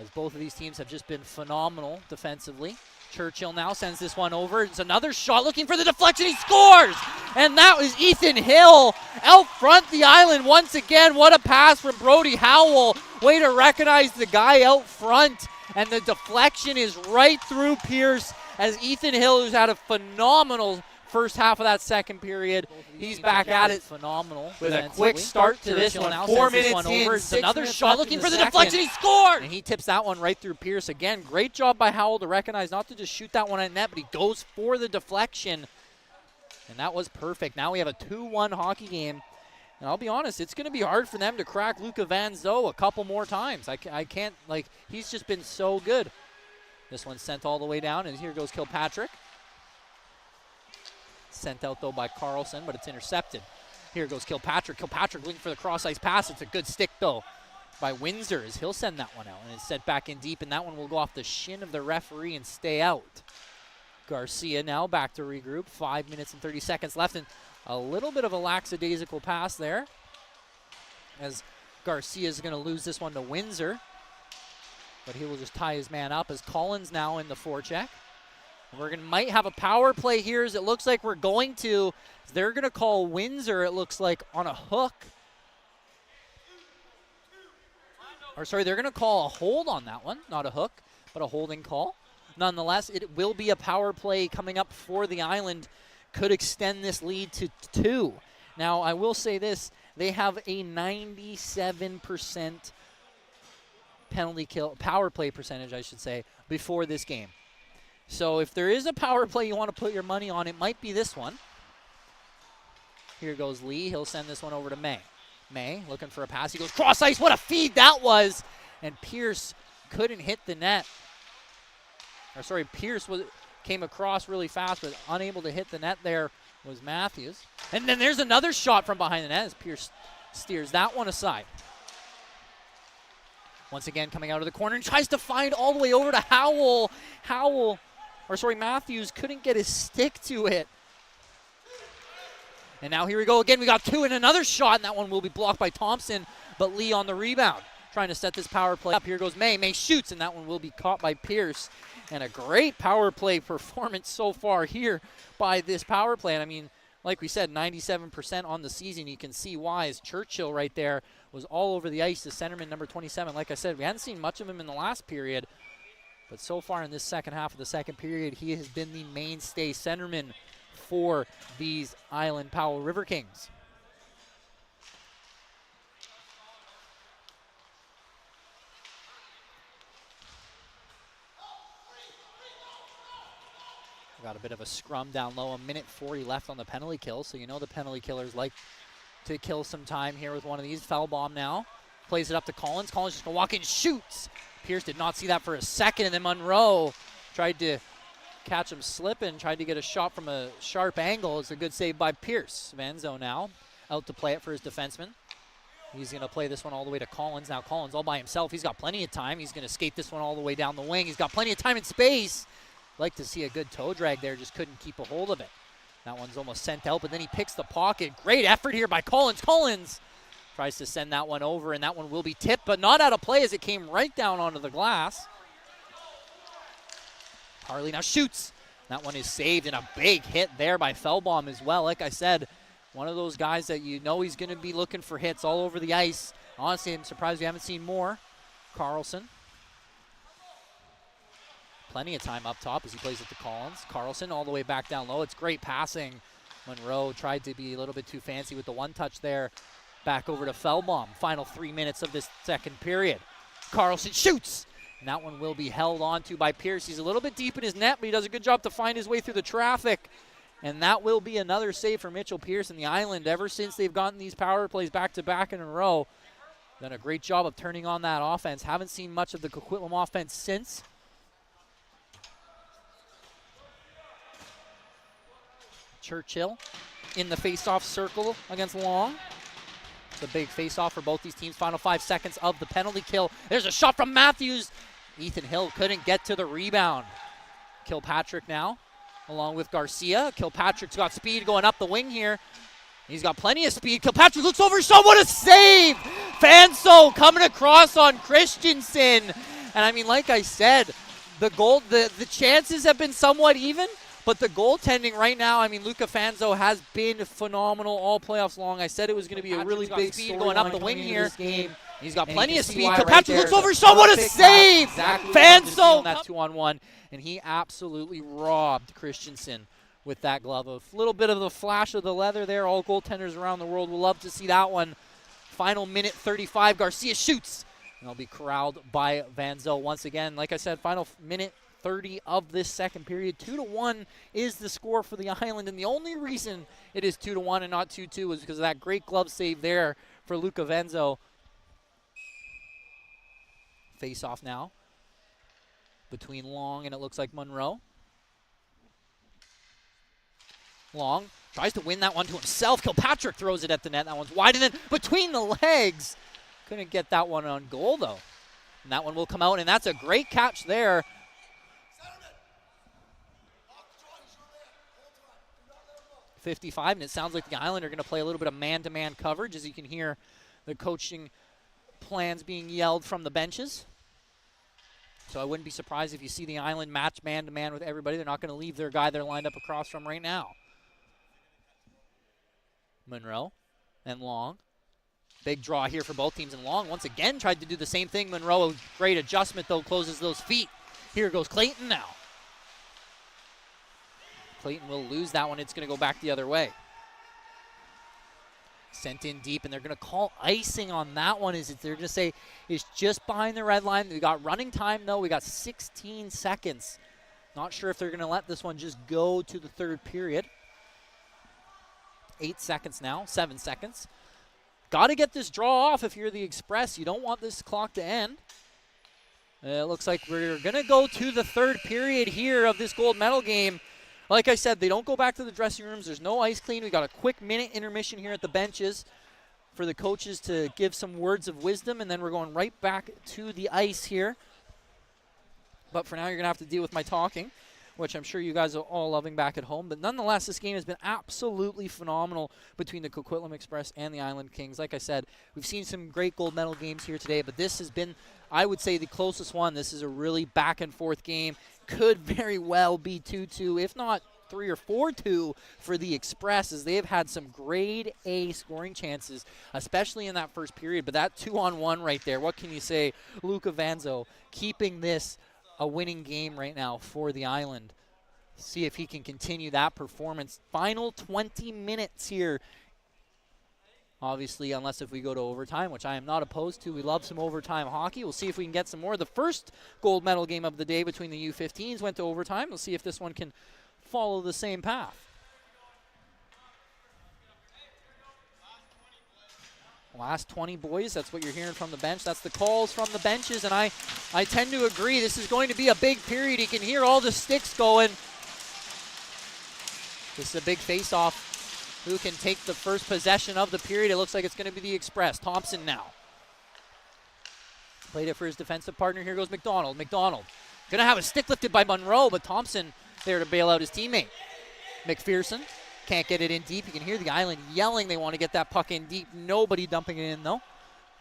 as both of these teams have just been phenomenal defensively. Churchill now sends this one over. It's another shot looking for the deflection. He scores! And that was Ethan Hill out front the island once again. What a pass from Brody Howell. Way to recognize the guy out front. And the deflection is right through Pierce as Ethan Hill, who's had a phenomenal first half of that second period. He's back at it. Phenomenal. With a quick start to this one. 4 minutes in, It's another shot looking for the deflection. He scored! And he tips that one right through Pierce again. Great job by Howell to recognize not to just shoot that one at net, but he goes for the deflection. And that was perfect. Now we have a 2-1 hockey game. And I'll be honest, it's going to be hard for them to crack Luca Van Zo a couple more times. I can't, he's just been so good. This one's sent all the way down, and here goes Kilpatrick. Sent out, though, by Carlson, but it's intercepted. Here goes Kilpatrick. Kilpatrick looking for the cross-ice pass. It's a good stick, though, by Windsor, as he'll send that one out. And it's sent back in deep, and that one will go off the shin of the referee and stay out. Garcia now back to regroup. 5 minutes and 30 seconds left, and a little bit of a lackadaisical pass there, as Garcia is going to lose this one to Windsor. But he will just tie his man up as Collins now in the forecheck. Might have a power play here, as it looks like we're going to. They're going to call Windsor, it looks like, on a hook. Or sorry, they're going to call a hold on that one. Not a hook, but a holding call. Nonetheless, it will be a power play coming up for the Island. Could extend this lead to 2. Now, I will say this. They have a 97% power play percentage, I should say, before this game. So if there is a power play you want to put your money on, it might be this one. Here goes Lee. He'll send this one over to May. May looking for a pass. He goes cross ice. What a feed that was. And Pierce couldn't hit the net. Or sorry, Pierce came across really fast, but unable to hit the net there was Matthews. And then there's another shot from behind the net as Pierce steers that one aside. Once again coming out of the corner and tries to find all the way over to Howell. Matthews couldn't get his stick to it. And now here we go again. We got 2 and another shot, and that one will be blocked by Thompson, but Lee on the rebound, trying to set this power play up. Here goes May. May shoots, and that one will be caught by Pierce. And a great power play performance so far here by this power play. And I mean, like we said, 97% on the season. You can see why, as Churchill right there was all over the ice, the centerman number 27. Like I said, we hadn't seen much of him in the last period, but so far in this second half of the second period, he has been the mainstay centerman for these Island Powell River Kings. Got a bit of a scrum down low, 1:40 left on the penalty kill, so you know the penalty killers like to kill some time here with one of these. Foul bomb now. Plays it up to Collins. Collins just going to walk in, shoots. Pierce did not see that for a second, and then Monroe tried to catch him slipping, tried to get a shot from a sharp angle. It's a good save by Pierce. Van Zo now out to play it for his defenseman. He's going to play this one all the way to Collins. Now Collins all by himself. He's got plenty of time. He's going to skate this one all the way down the wing. He's got plenty of time and space. Like to see a good toe drag there, just couldn't keep a hold of it. That one's almost sent out, but then he picks the pocket. Great effort here by Collins. Collins tries to send that one over, and that one will be tipped, but not out of play as it came right down onto the glass. Harley now shoots. That one is saved, and a big hit there by Fellbaum as well. Like I said, one of those guys that you know he's going to be looking for hits all over the ice. Honestly, I'm surprised we haven't seen more. Carlson. Plenty of time up top as he plays it to Collins. Carlson all the way back down low. It's great passing. Monroe tried to be a little bit too fancy with the one touch there. Back over to Fellbaum. Final 3 minutes of this second period. Carlson shoots. And that one will be held on to by Pierce. He's a little bit deep in his net, but he does a good job to find his way through the traffic. And that will be another save for Mitchell Pierce and the Island. Ever since they've gotten these power plays back-to-back in a row, Done a great job of turning on that offense. Haven't seen much of the Coquitlam offense since. Churchill in the face-off circle against Long. It's a big face-off for both these teams. Final 5 seconds of the penalty kill. There's a shot from Matthews. Ethan Hill couldn't get to the rebound. Kilpatrick now, along with Garcia. Kilpatrick's got speed going up the wing here. He's got plenty of speed. Kilpatrick looks over his shot. What a save! Fanso coming across on Christensen. And I mean, like I said, the chances have been somewhat even, but the goaltending right now, I mean, Luca Fanzo has been phenomenal all playoffs long. I said it was going to be a really big speed going up the wing here. He's got plenty of speed. Kilpatrick looks over his shot. What a save! Fanso! That 2-on-1, and he absolutely robbed Christensen with that glove. A little bit of the flash of the leather there. All goaltenders around the world will love to see that one. Final minute 35. Garcia shoots, and they'll be corralled by Vanzo once again. Like I said, final minute 30 of this second period. 2-1 is the score for the Island, and the only reason it is 2-1 and not 2-2 is because of that great glove save there for Luca Vanzo. Face off now between Long and it looks like Monroe. Long tries to win that one to himself. Kilpatrick throws it at the net. That one's wide and then between the legs. Couldn't get that one on goal though. And that one will come out, and that's a great catch there. .55, and it sounds like the Island are going to play a little bit of man-to-man coverage, as you can hear the coaching plans being yelled from the benches. So I wouldn't be surprised if you see the Island match man-to-man with everybody. They're not going to leave their guy they're lined up across from right now. Monroe and Long. Big draw here for both teams, and Long once again tried to do the same thing. Monroe, a great adjustment, though, closes those feet. Here goes Clayton now. Clayton will lose that one. It's going to go back the other way. Sent in deep, and they're going to call icing on that one. They're going to say it's just behind the red line. We got running time, though. We got 16 seconds. Not sure if they're going to let this one just go to the third period. 8 seconds now, 7 seconds. Got to get this draw off if you're the Express. You don't want this clock to end. It looks like we're going to go to the third period here of this gold medal game. Like I said, they don't go back to the dressing rooms. There's no ice clean. We got a quick minute intermission here at the benches for the coaches to give some words of wisdom, and then we're going right back to the ice here. But for now, you're going to have to deal with my talking, which I'm sure you guys are all loving back at home. But nonetheless, this game has been absolutely phenomenal between the Coquitlam Express and the Island Kings. Like I said, we've seen some great gold medal games here today, but this has been, I would say, the closest one. This is a really back-and-forth game. Could very well be 2-2, if not 3 or 4-2 for the Express, as they have had some grade A scoring chances, especially in that first period. But that 2-on-1 right there, what can you say? Luca Vanzo keeping this a winning game right now for the Island. See if he can continue that performance. Final 20 minutes here. Obviously, unless if we go to overtime, which I am not opposed to. We love some overtime hockey. We'll see if we can get some more. The first gold medal game of the day between the U15s went to overtime. We'll see if this one can follow the same path. Last 20, boys. That's what you're hearing from the bench. That's the calls from the benches, and I tend to agree. This is going to be a big period. You can hear all the sticks going. This is a big face-off. Who can take the first possession of the period? It looks like it's going to be the Express. Thompson now. Played it for his defensive partner. Here goes McDonald. McDonald going to have a stick lifted by Monroe, but Thompson there to bail out his teammate. McPherson can't get it in deep. You can hear the Island yelling they want to get that puck in deep. Nobody dumping it in, though.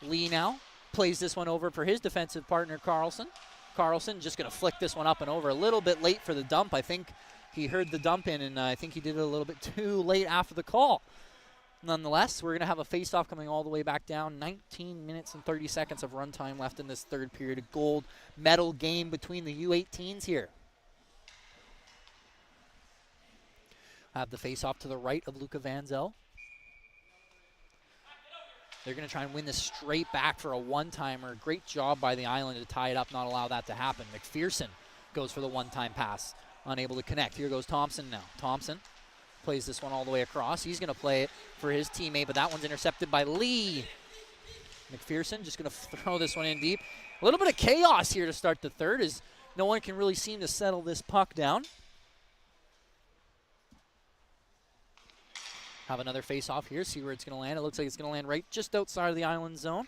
Lee now plays this one over for his defensive partner, Carlson. Carlson just going to flick this one up and over. A little bit late for the dump. I think he heard the dump in, and I think he did it a little bit too late after the call. Nonetheless, we're going to have a face-off coming all the way back down. 19 minutes and 30 seconds of runtime left in this third period. A gold medal game between the U18s here. Have the face-off to the right of Luca Vanzel. They're going to try and win this straight back for a one-timer. Great job by the Island to tie it up, not allow that to happen. McPherson goes for the one-time pass. Unable to connect. Here goes Thompson now. Thompson plays this one all the way across. He's going to play it for his teammate, but that one's intercepted by Lee. McPherson just going to throw this one in deep. A little bit of chaos here to start the third as no one can really seem to settle this puck down. Have another face-off here, see where it's going to land. It looks like it's going to land right just outside of the island zone.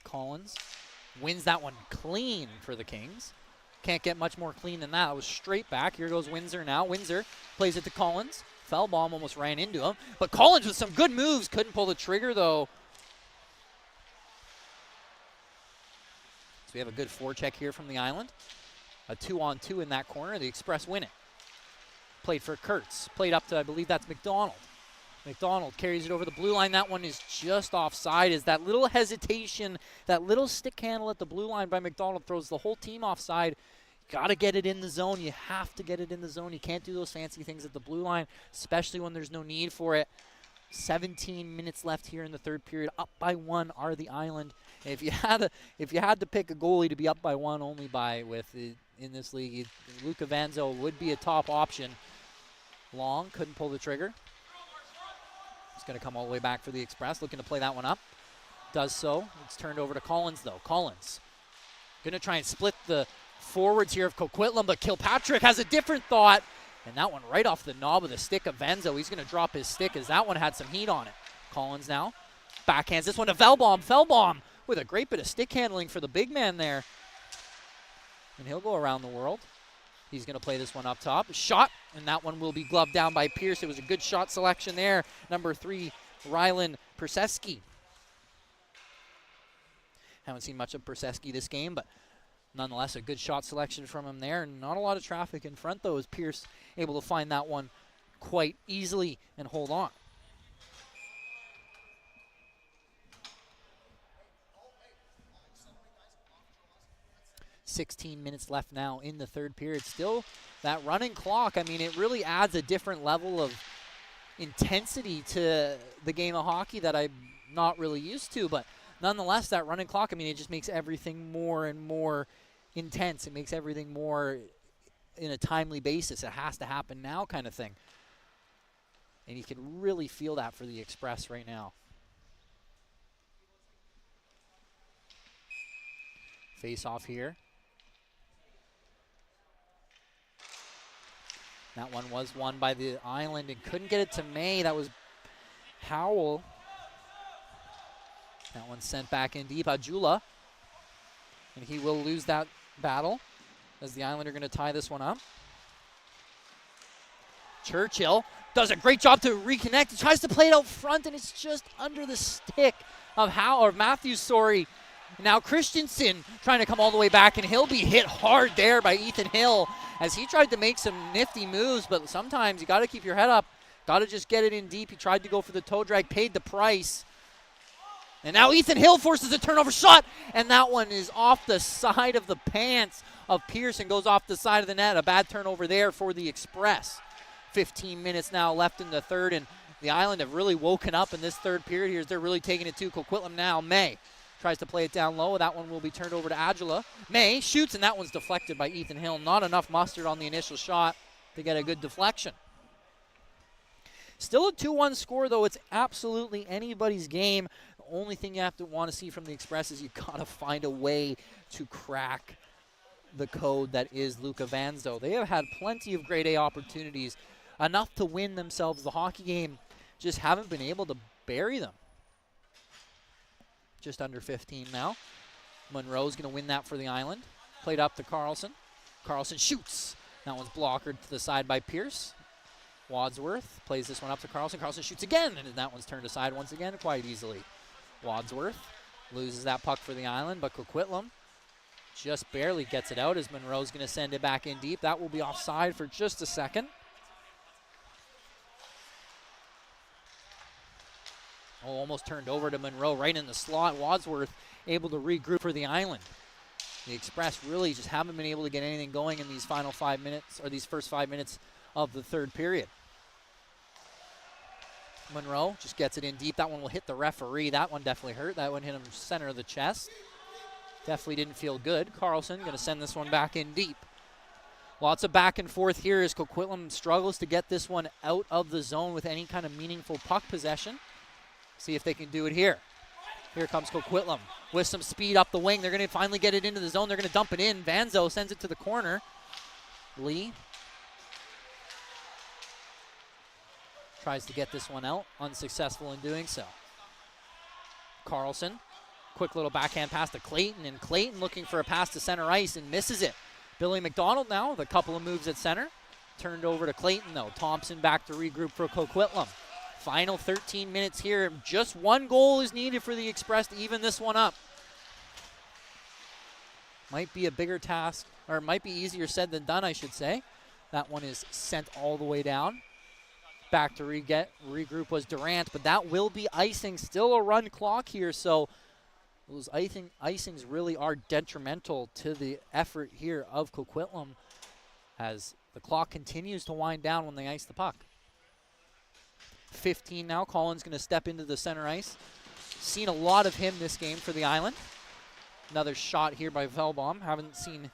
Collins wins that one clean for the Kings. Can't get much more clean than that. It was straight back. Here goes Windsor now. Windsor plays it to Collins. Fellbaum almost ran into him. But Collins with some good moves. Couldn't pull the trigger, though. So we have a good forecheck here from the Island. A 2-on-2 in that corner. The Express win it. Played for Kurtz. Played up to, I believe that's McDonald. McDonald carries it over the blue line. That one is just offside. Is that little hesitation, that little stick handle at the blue line by McDonald throws the whole team offside. Got to get it in the zone. You have to get it in the zone. You can't do those fancy things at the blue line, especially when there's no need for it. 17 minutes left here in the third period. Up by 1 are the Island. If you had to pick a goalie to be up by 1 only by in this league, Luca Vanzo would be a top option. Long couldn't pull the trigger. He's going to come all the way back for the Express, looking to play that one up. Does so. It's turned over to Collins, though. Collins going to try and split the forwards here of Coquitlam, but Kilpatrick has a different thought. And that one right off the knob of the stick of Vanzo. He's going to drop his stick as that one had some heat on it. Collins now backhands this one to Fellbaum. Fellbaum with a great bit of stick handling for the big man there. And he'll go around the world. He's going to play this one up top. Shot, and that one will be gloved down by Pierce. It was a good shot selection there. Number 3, Rylan Perseski. Haven't seen much of Perseski this game, but nonetheless, a good shot selection from him there. Not a lot of traffic in front, though, as Pierce able to find that one quite easily and hold on. .16 minutes left now in the third period. Still that running clock, I mean, it really adds a different level of intensity to the game of hockey that I'm not really used to. But nonetheless, that running clock, I mean, it just makes everything more and more intense. It makes everything more in a timely basis. It has to happen now kind of thing. And you can really feel that for the Express right now. Face off here. That one was won by the Island and couldn't get it to May. That was Howell. That one sent back in deep. Ajula. And he will lose that battle as the Island are going to tie this one up. Churchill does a great job to reconnect. He tries to play it out front, and it's just under the stick of Matthews, sorry. Now Christensen trying to come all the way back, and he'll be hit hard there by Ethan Hill as he tried to make some nifty moves, but sometimes you got to keep your head up. Got to just get it in deep. He tried to go for the toe drag, paid the price. And now Ethan Hill forces a turnover shot, and that one is off the side of the pants of Pierce and goes off the side of the net. A bad turnover there for the Express. 15 minutes now left in the third, and the Island have really woken up in this third period here as they're really taking it to Coquitlam now. May tries to play it down low. That one will be turned over to Agila. May shoots, and that one's deflected by Ethan Hill. Not enough mustard on the initial shot to get a good deflection. Still a 2-1 score, though. It's absolutely anybody's game. The only thing you have to want to see from the Express is you've got to find a way to crack the code that is Luca Vanzo. They have had plenty of grade A opportunities, enough to win themselves the hockey game, just haven't been able to bury them. Just under 15 now. Monroe's going to win that for the Island. Played up to Carlson. Carlson shoots. That one's blockered to the side by Pierce. Wadsworth plays this one up to Carlson. Carlson shoots again, and that one's turned aside once again quite easily. Wadsworth loses that puck for the Island, but Coquitlam just barely gets it out as Monroe's going to send it back in deep. That will be offside for just a second. Oh, almost turned over to Monroe right in the slot. Wadsworth able to regroup for the Island. The Express really just haven't been able to get anything going in these final 5 minutes, or these first 5 minutes of the third period. Monroe just gets it in deep. That one will hit the referee. That one definitely hurt. That one hit him center of the chest. Definitely didn't feel good. Carlson going to send this one back in deep. Lots of back and forth here as Coquitlam struggles to get this one out of the zone with any kind of meaningful puck possession. See if they can do it here. Here comes Coquitlam with some speed up the wing. They're going to finally get it into the zone. They're going to dump it in. Vanzo sends it to the corner. Lee tries to get this one out, unsuccessful in doing so. Carlson, quick little backhand pass to Clayton, and Clayton looking for a pass to center ice and misses it. Billy McDonald now with a couple of moves at center. Turned over to Clayton though. Thompson back to regroup for Coquitlam. Final 13 minutes here. Just one goal is needed for the Express to even this one up. Might be a bigger task, or might be easier said than done, I should say. That one is sent all the way down. Back to regroup was Durant, but that will be icing. Still a run clock here, so those icings really are detrimental to the effort here of Coquitlam as the clock continues to wind down when they ice the puck. 15 now. Collins going to step into the center ice. Seen a lot of him this game for the Island. Another shot here by Velbaum. Haven't seen,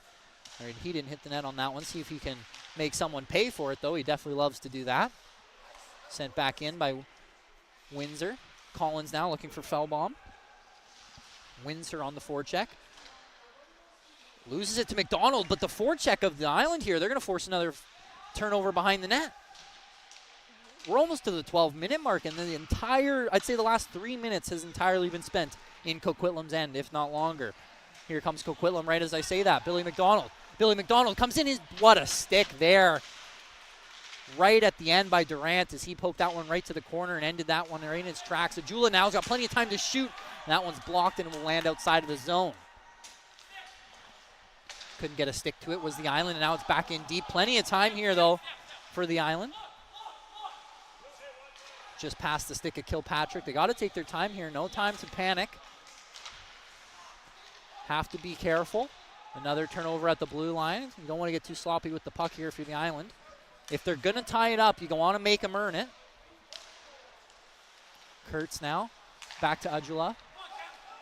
or he didn't hit the net on that one. See if he can make someone pay for it, though. He definitely loves to do that. Sent back in by Windsor. Collins now looking for Velbaum. Windsor on the forecheck. Loses it to McDonald, but the forecheck of the Island here, they're going to force another turnover behind the net. We're almost to the 12-minute mark, and the entire, I'd say the last 3 minutes has entirely been spent in Coquitlam's end, if not longer. Here comes Coquitlam right as I say that. Billy McDonald. Billy McDonald comes in. What a stick there. Right at the end by Durant as he poked that one right to the corner and ended that one right in its tracks. Ajula now has got plenty of time to shoot. That one's blocked and will land outside of the zone. Couldn't get a stick to it was the Island, and now it's back in deep. Plenty of time here, though, for the Island. Just past the stick of Kilpatrick. They got to take their time here. No time to panic. Have to be careful. Another turnover at the blue line. You don't want to get too sloppy with the puck here for the Island. If they're going to tie it up, you want to make them earn it. Kurtz now. Back to Ajula.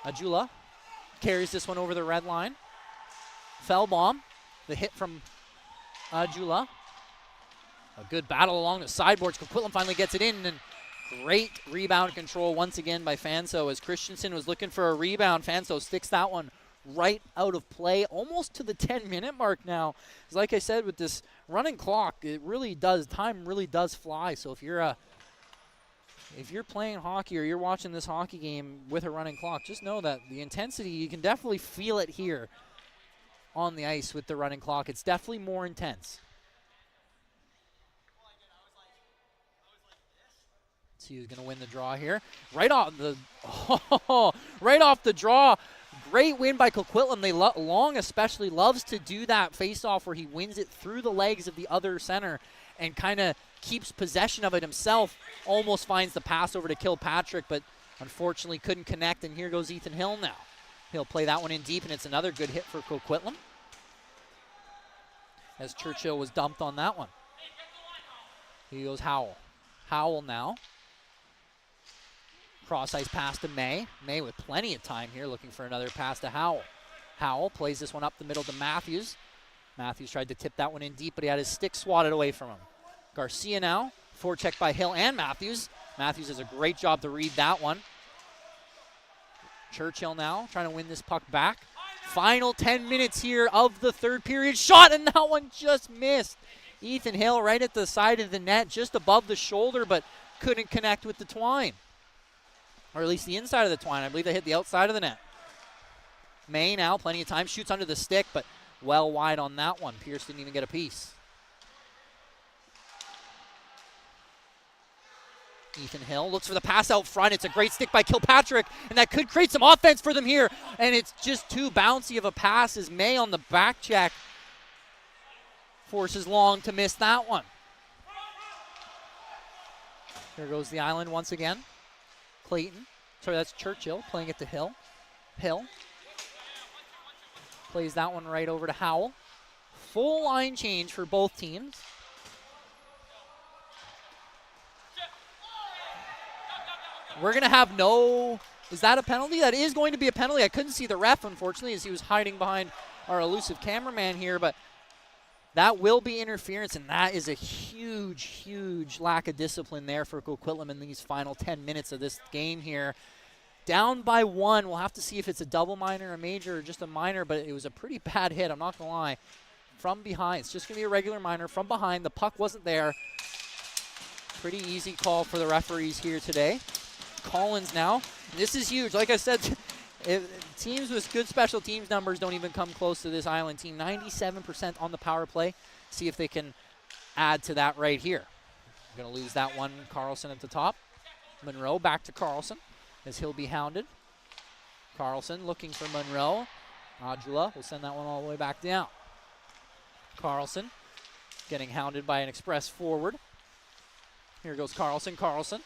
Ajula carries this one over the red line. Velbaum. The hit from Ajula. A good battle along the sideboards. Coquitlam finally gets it in, and great rebound control once again by Fanso as Christensen was looking for a rebound. Fanso sticks that one right out of play, almost to the 10-minute mark now. Like I said, with this running clock, it really does, time really does fly. So if you're playing hockey or you're watching this hockey game with a running clock, just know that the intensity, you can definitely feel it here on the ice with the running clock. It's definitely more intense. See who's going to win the draw here. Right off the draw. Great win by Coquitlam. Long especially loves to do that face-off where he wins it through the legs of the other center and kind of keeps possession of it himself. Almost finds the pass over to Kilpatrick, but unfortunately couldn't connect, and here goes Ethan Hill now. He'll play that one in deep, and it's another good hit for Coquitlam as Churchill was dumped on that one. Here goes Howell. Howell now. Cross-ice pass to May. May with plenty of time here looking for another pass to Howell. Howell plays this one up the middle to Matthews. Matthews tried to tip that one in deep, but he had his stick swatted away from him. Garcia now. Forecheck by Hill and Matthews. Matthews does a great job to read that one. Churchill now trying to win this puck back. Final 10 minutes here of the third period. Shot, and that one just missed. Ethan Hill right at the side of the net, just above the shoulder, but couldn't connect with the twine. Or at least the inside of the twine. I believe they hit the outside of the net. May now, plenty of time, shoots under the stick, but well wide on that one. Pierce didn't even get a piece. Ethan Hill looks for the pass out front. It's a great stick by Kilpatrick, and that could create some offense for them here. And it's just too bouncy of a pass as May on the back check forces Long to miss that one. Here goes the Island once again. Clayton, sorry, that's Churchill playing it to Hill. Hill plays that one right over to Howell. Full line change for both teams. We're going to have no, is that a penalty? That is going to be a penalty. I couldn't see the ref, unfortunately, as he was hiding behind our elusive cameraman here, but That will be interference, and that is a huge, huge lack of discipline there for Coquitlam in these final 10 minutes of this game here. Down by 1. We'll have to see if it's a double minor, a major, or just a minor, but it was a pretty bad hit, I'm not going to lie. From behind. It's just going to be a regular minor from behind. The puck wasn't there. Pretty easy call for the referees here today. Collins now. This is huge. Like I said, teams with good special teams numbers don't even come close to this Island team. 97% on the power play. See if they can add to that right here. Going to lose that one. Carlson at the top. Monroe back to Carlson as he'll be hounded. Carlson looking for Monroe. Adjula will send that one all the way back down. Carlson getting hounded by an express forward. Here goes Carlson. Carlson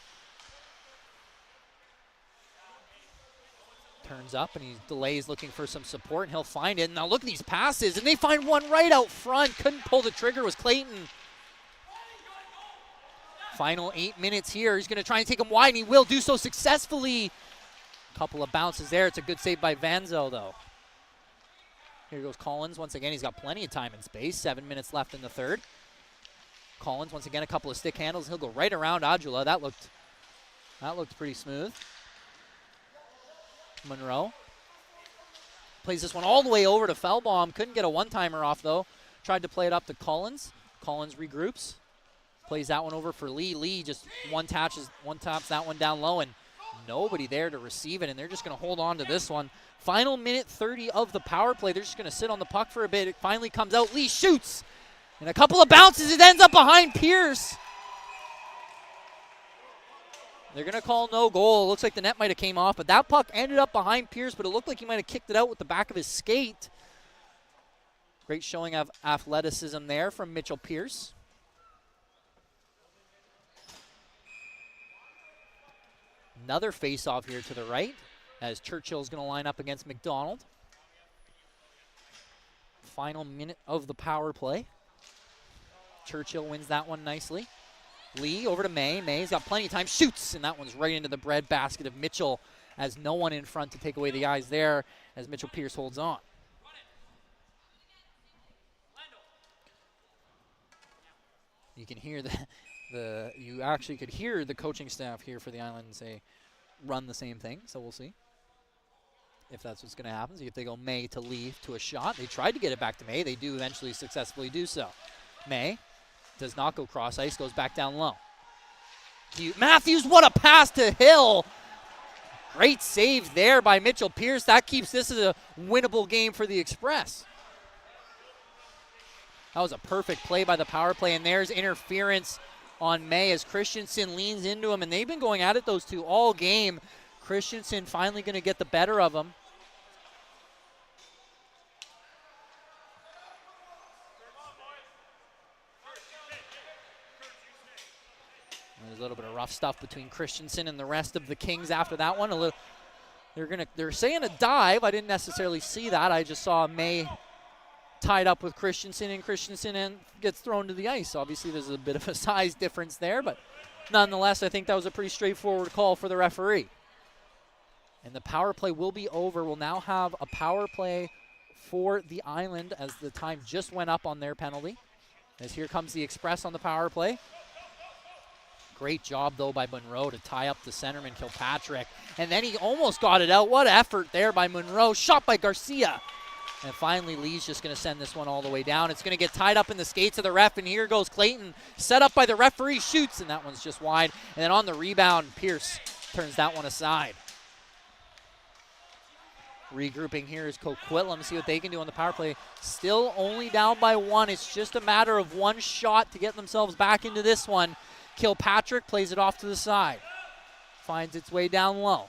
turns up and he delays looking for some support, and he'll find it. Now look at these passes, and they find one right out front. Couldn't pull the trigger, was Clayton. Final 8 minutes here. He's going to try and take him wide, and he will do so successfully. Couple of bounces there. It's a good save by Vanzo, though. Here goes Collins. Once again, he's got plenty of time and space. 7 minutes left in the third. Collins, once again, a couple of stick handles. He'll go right around Adjula. That looked pretty smooth. Monroe plays this one all the way over to Fellbaum. Couldn't get a one-timer off, though. Tried to play it up to Collins. Collins regroups. Plays that one over for Lee. Lee just one-taps that one down low, and nobody there to receive it, and they're just going to hold on to this one. Final minute 30 of the power play. They're just going to sit on the puck for a bit. It finally comes out. Lee shoots. And a couple of bounces. It ends up behind Pierce. They're going to call no goal. It looks like the net might have came off, but that puck ended up behind Pierce, but it looked like he might have kicked it out with the back of his skate. Great showing of athleticism there from Mitchell Pierce. Another face-off here to the right as Churchill's going to line up against McDonald. Final minute of the power play. Churchill wins that one nicely. Lee over to May. May's got plenty of time. Shoots, and that one's right into the bread basket of Mitchell as no one in front to take away the eyes there as Mitchell Pierce holds on. You can hear you actually could hear the coaching staff here for the Island say, run the same thing, so we'll see if that's what's going to happen. See if they go May to Lee to a shot. They tried to get it back to May. They do eventually successfully do so. May does not go cross ice, goes back down low. Matthews, what a pass to Hill. Great save there by Mitchell Pierce. That keeps this as a winnable game for the Express. That was a perfect play by the power play, and there's interference on May as Christensen leans into him, and they've been going at it, those two, all game. Christensen finally going to get the better of him. There's a little bit of rough stuff between Christensen and the rest of the Kings after that one. They're saying a dive. I didn't necessarily see that. I just saw May tied up with Christensen, and Christensen gets thrown to the ice. Obviously, there's a bit of a size difference there, but nonetheless, I think that was a pretty straightforward call for the referee. And the power play will be over. We'll now have a power play for the Island as the time just went up on their penalty. As here comes the Express on the power play. Great job, though, by Monroe to tie up the centerman, Kilpatrick. And then he almost got it out. What effort there by Monroe. Shot by Garcia. And finally, Lee's just going to send this one all the way down. It's going to get tied up in the skates of the ref, and here goes Clayton. Set up by the referee, shoots, and that one's just wide. And then on the rebound, Pierce turns that one aside. Regrouping here is Coquitlam. See what they can do on the power play. Still only down by 1. It's just a matter of one shot to get themselves back into this one. Kilpatrick plays it off to the side. Finds its way down low.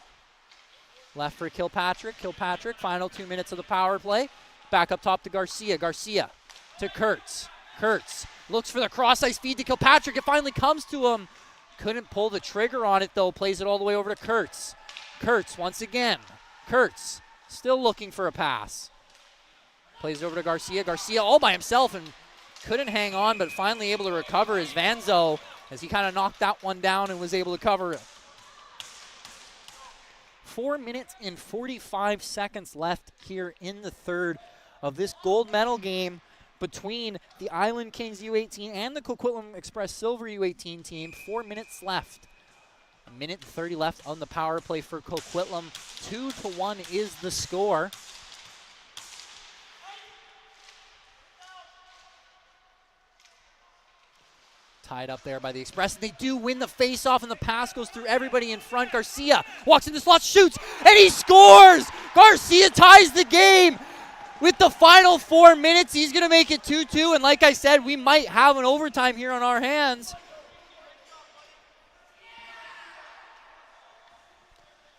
Left for Kilpatrick. Kilpatrick, final 2 minutes of the power play. Back up top to Garcia. Garcia to Kurtz. Kurtz looks for the cross-ice feed to Kilpatrick. It finally comes to him. Couldn't pull the trigger on it, though. Plays it all the way over to Kurtz. Kurtz once again. Kurtz still looking for a pass. Plays it over to Garcia. Garcia all by himself and couldn't hang on, but finally able to recover is Vanzo as he kind of knocked that one down and was able to cover it. 4 minutes and 45 seconds left here in the third of this gold medal game. between the Island Kings U18 and the Coquitlam Express Silver U18 team. 4 minutes left. 1:30 left on the power play for Coquitlam. 2-1 is the score. Tied up there by the Express. They do win the face-off, and the pass goes through everybody in front. Garcia walks in the slot, shoots, and he scores! Garcia ties the game. With the final 4 minutes, he's going to make it 2-2, and like I said, we might have an overtime here on our hands.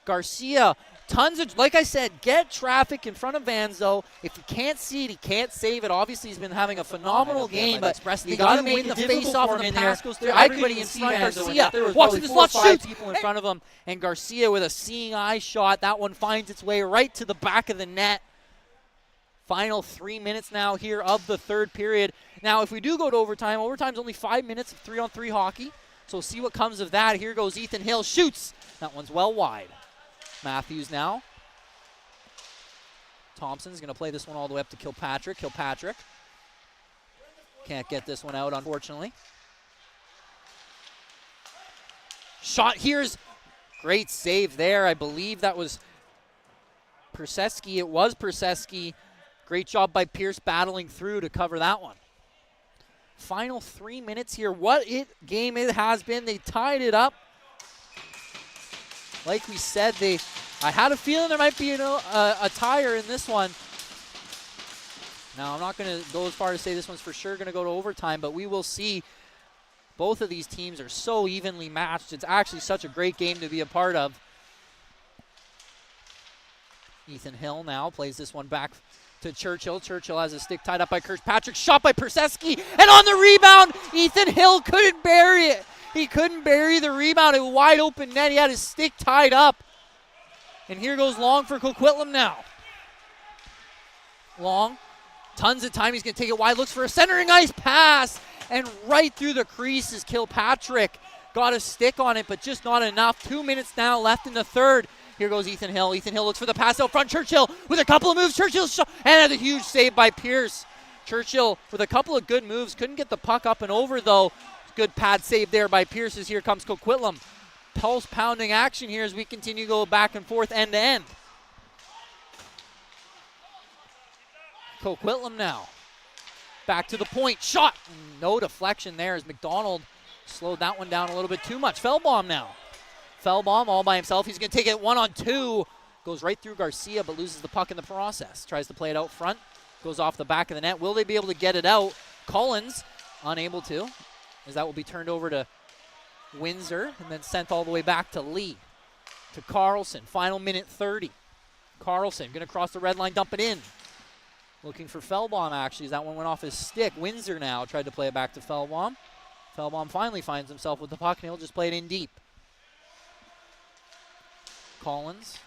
Garcia, tons of, like I said, get traffic in front of Vanzo. If he can't see it, he can't save it. Obviously, he's been having a phenomenal game, but you got to make the face-off, and the pass goes through everybody in front. Garcia walks in the slot, shoots, people in front of him, and Garcia with a seeing eye shot. That one finds its way right to the back of the net. Final 3 minutes now here of the third period. Now, if we do go to overtime, overtime's only 5 minutes of 3-on-3 hockey, so we'll see what comes of that. Here goes Ethan Hill, shoots. That one's well wide. Matthews now. Thompson's going to play this one all the way up to Kilpatrick. Kilpatrick can't get this one out, unfortunately. Shot here's great save there. I believe that was Perseski. It was Perseski. Great job by Pierce battling through to cover that one. Final 3 minutes here. What game it has been. They tied it up. Like we said, I had a feeling there might be a tire in this one. Now, I'm not going to go as far as say this one's for sure going to go to overtime, but we will see. Both of these teams are so evenly matched. It's actually such a great game to be a part of. Ethan Hill now plays this one back to Churchill. Churchill has a stick tied up by Kirkpatrick. Shot by Perseski. And on the rebound, Ethan Hill couldn't bury it. He couldn't bury the rebound. A wide open net. He had his stick tied up. And here goes Long for Coquitlam now. Long, tons of time. He's going to take it wide. Looks for a centering ice pass. And right through the crease is Kilpatrick. Got a stick on it, but just not enough. 2 minutes now left in the third. Here goes Ethan Hill. Ethan Hill looks for the pass out front. Churchill with a couple of moves. Churchill shot and a huge save by Pierce. Churchill with a couple of good moves. Couldn't get the puck up and over, though. Good pad save there by Pierce as here comes Coquitlam. Pulse pounding action here as we continue to go back and forth end to end. Coquitlam now. Back to the point. Shot. No deflection there as McDonald slowed that one down a little bit too much. Feldbaum now. Feldbaum all by himself. He's going to take it 1-on-2. Goes right through Garcia but loses the puck in the process. Tries to play it out front. Goes off the back of the net. Will they be able to get it out? Collins unable to, as that will be turned over to Windsor and then sent all the way back to Lee. To Carlson. Final minute 30. Carlson going to cross the red line, dump it in. Looking for Feldbaum, actually, as that one went off his stick. Windsor now tried to play it back to Feldbaum. Feldbaum finally finds himself with the puck, and he'll just play it in deep. Collins.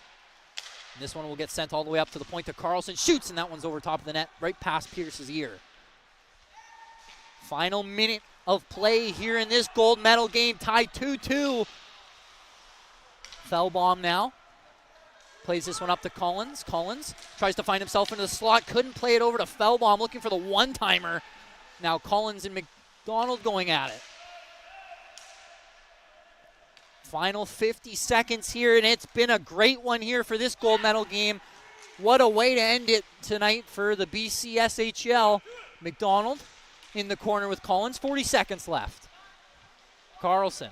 And this one will get sent all the way up to the point to Carlson. Shoots, and that one's over top of the net, right past Pierce's ear. Final minute of play here in this gold medal game, tied 2-2. Feldbaum now plays this one up to Collins. Collins tries to find himself into the slot. Couldn't play it over to Feldbaum, looking for the one-timer. Now Collins and McDonald going at it. Final 50 seconds here, and it's been a great one here for this gold medal game. What a way to end it tonight for the BCSHL. McDonald in the corner with Collins. 40 seconds left. Carlson.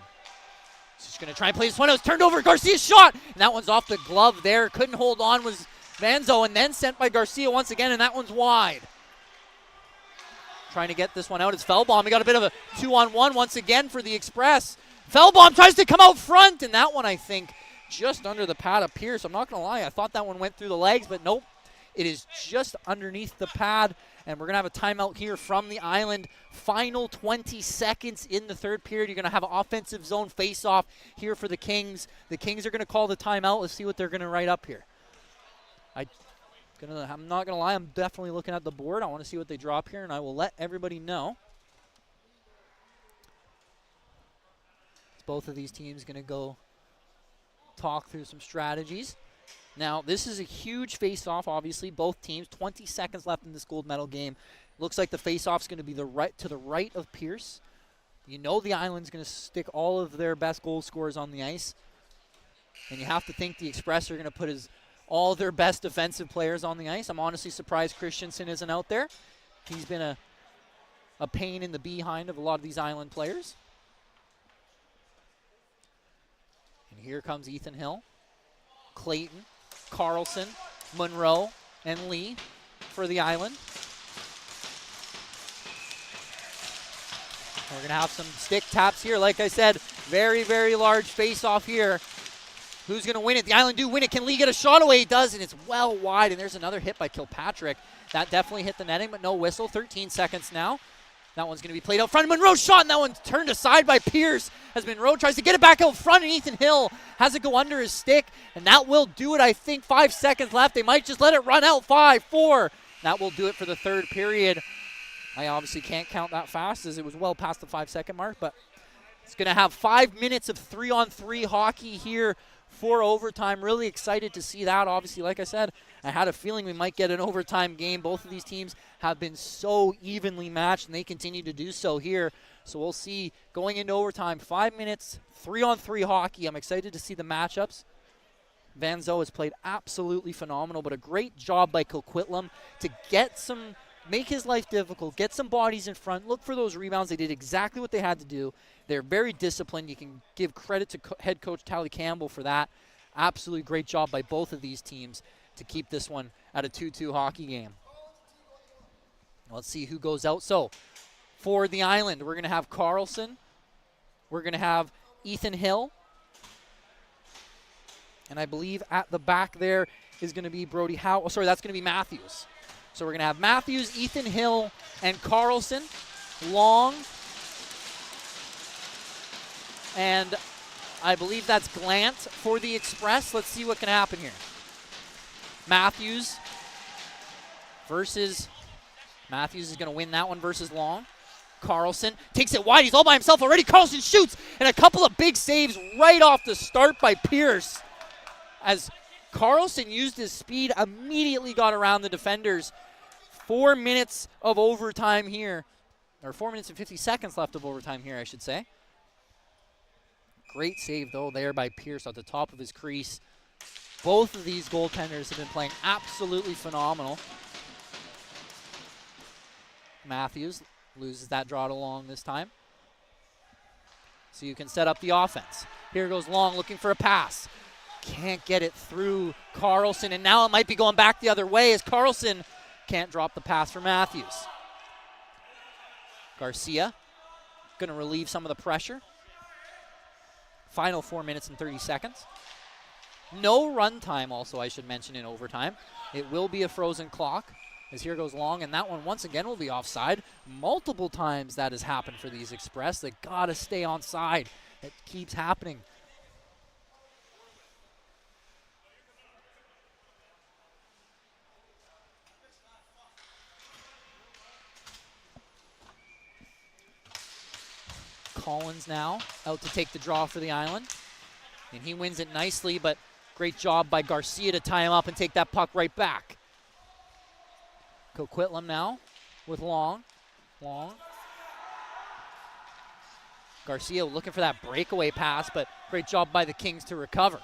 Just going to try and play this one. It was turned over. Garcia's shot. And that one's off the glove there. Couldn't hold on was Vanzo, and then sent by Garcia once again, and that one's wide. Trying to get this one out is Feldbaum. He got a bit of a 2-on-1 once again for the Express. Feldbaum tries to come out front, and that one, I think, just under the pad of Pierce. I'm not going to lie. I thought that one went through the legs, but nope. It is just underneath the pad, and we're going to have a timeout here from the Island. Final 20 seconds in the third period. You're going to have an offensive zone face-off here for the Kings. The Kings are going to call the timeout. Let's see what they're going to write up here. I'm not going to lie. I'm definitely looking at the board. I want to see what they drop here, and I will let everybody know. Both of these teams going to go talk through some strategies. Now, this is a huge face-off, obviously. Both teams, 20 seconds left in this gold medal game. Looks like the face-off's going to be to the right of Pierce. You know the Island's going to stick all of their best goal scorers on the ice. And you have to think the Express are going to put all their best defensive players on the ice. I'm honestly surprised Christensen isn't out there. He's been a pain in the behind of a lot of these Island players. And here comes Ethan Hill, Clayton, Carlson, Monroe, and Lee for the Island. We're going to have some stick taps here. Like I said, very, very large face-off here. Who's going to win it? The Island do win it. Can Lee get a shot away? He does, and it's well wide. And there's another hit by Kilpatrick. That definitely hit the netting, but no whistle. 13 seconds now. That one's going to be played out front. Monroe shot, and that one's turned aside by Pierce as Monroe tries to get it back out front, and Ethan Hill has it go under his stick, and that will do it, I think. 5 seconds left. They might just let it run out. 5, 4. That will do it for the third period. I obviously can't count that fast as it was well past the 5-second mark, but it's going to have 5 minutes of 3-on-3 hockey here for overtime. Really excited to see that. Obviously, like I said, I had a feeling we might get an overtime game. Both of these teams have been so evenly matched, and they continue to do so here. So we'll see going into overtime. 5 minutes, 3-on-3 hockey. I'm excited to see the matchups. Van Zo has played absolutely phenomenal, but a great job by Coquitlam to make his life difficult, get some bodies in front, look for those rebounds. They did exactly what they had to do. They're very disciplined. You can give credit to head coach Tally Campbell for that. Absolutely great job by both of these teams to keep this one at a 2-2 hockey game. Let's see who goes out. So for the Island, we're going to have Carlson. We're going to have Ethan Hill. And I believe at the back there is going to be Brody Howe. Oh, sorry, that's going to be Matthews. So we're going to have Matthews, Ethan Hill, and Carlson. Long. And I believe that's Glant for the Express. Let's see what can happen here. Matthews is going to win that one versus Long. Carlson takes it wide. He's all by himself already. Carlson shoots, and a couple of big saves right off the start by Pierce. As Carlson used his speed, immediately got around the defenders. 4 minutes of overtime here, or 4 minutes and 50 seconds left of overtime here, I should say. Great save, though, there by Pierce at the top of his crease. Both of these goaltenders have been playing absolutely phenomenal. Matthews loses that draw to Long this time. So you can set up the offense. Here goes Long looking for a pass. Can't get it through Carlson, and now it might be going back the other way as Carlson can't drop the pass for Matthews. Garcia going to relieve some of the pressure. Final 4 minutes and 30 seconds. No run time also, I should mention, in overtime. It will be a frozen clock as here goes Long, and that one once again will be offside. Multiple times that has happened for these Express. They got to stay onside. It keeps happening. Collins now out to take the draw for the Island. And he wins it nicely, but great job by Garcia to tie him up and take that puck right back. Coquitlam now with Long. Garcia looking for that breakaway pass, but great job by the Kings to recover.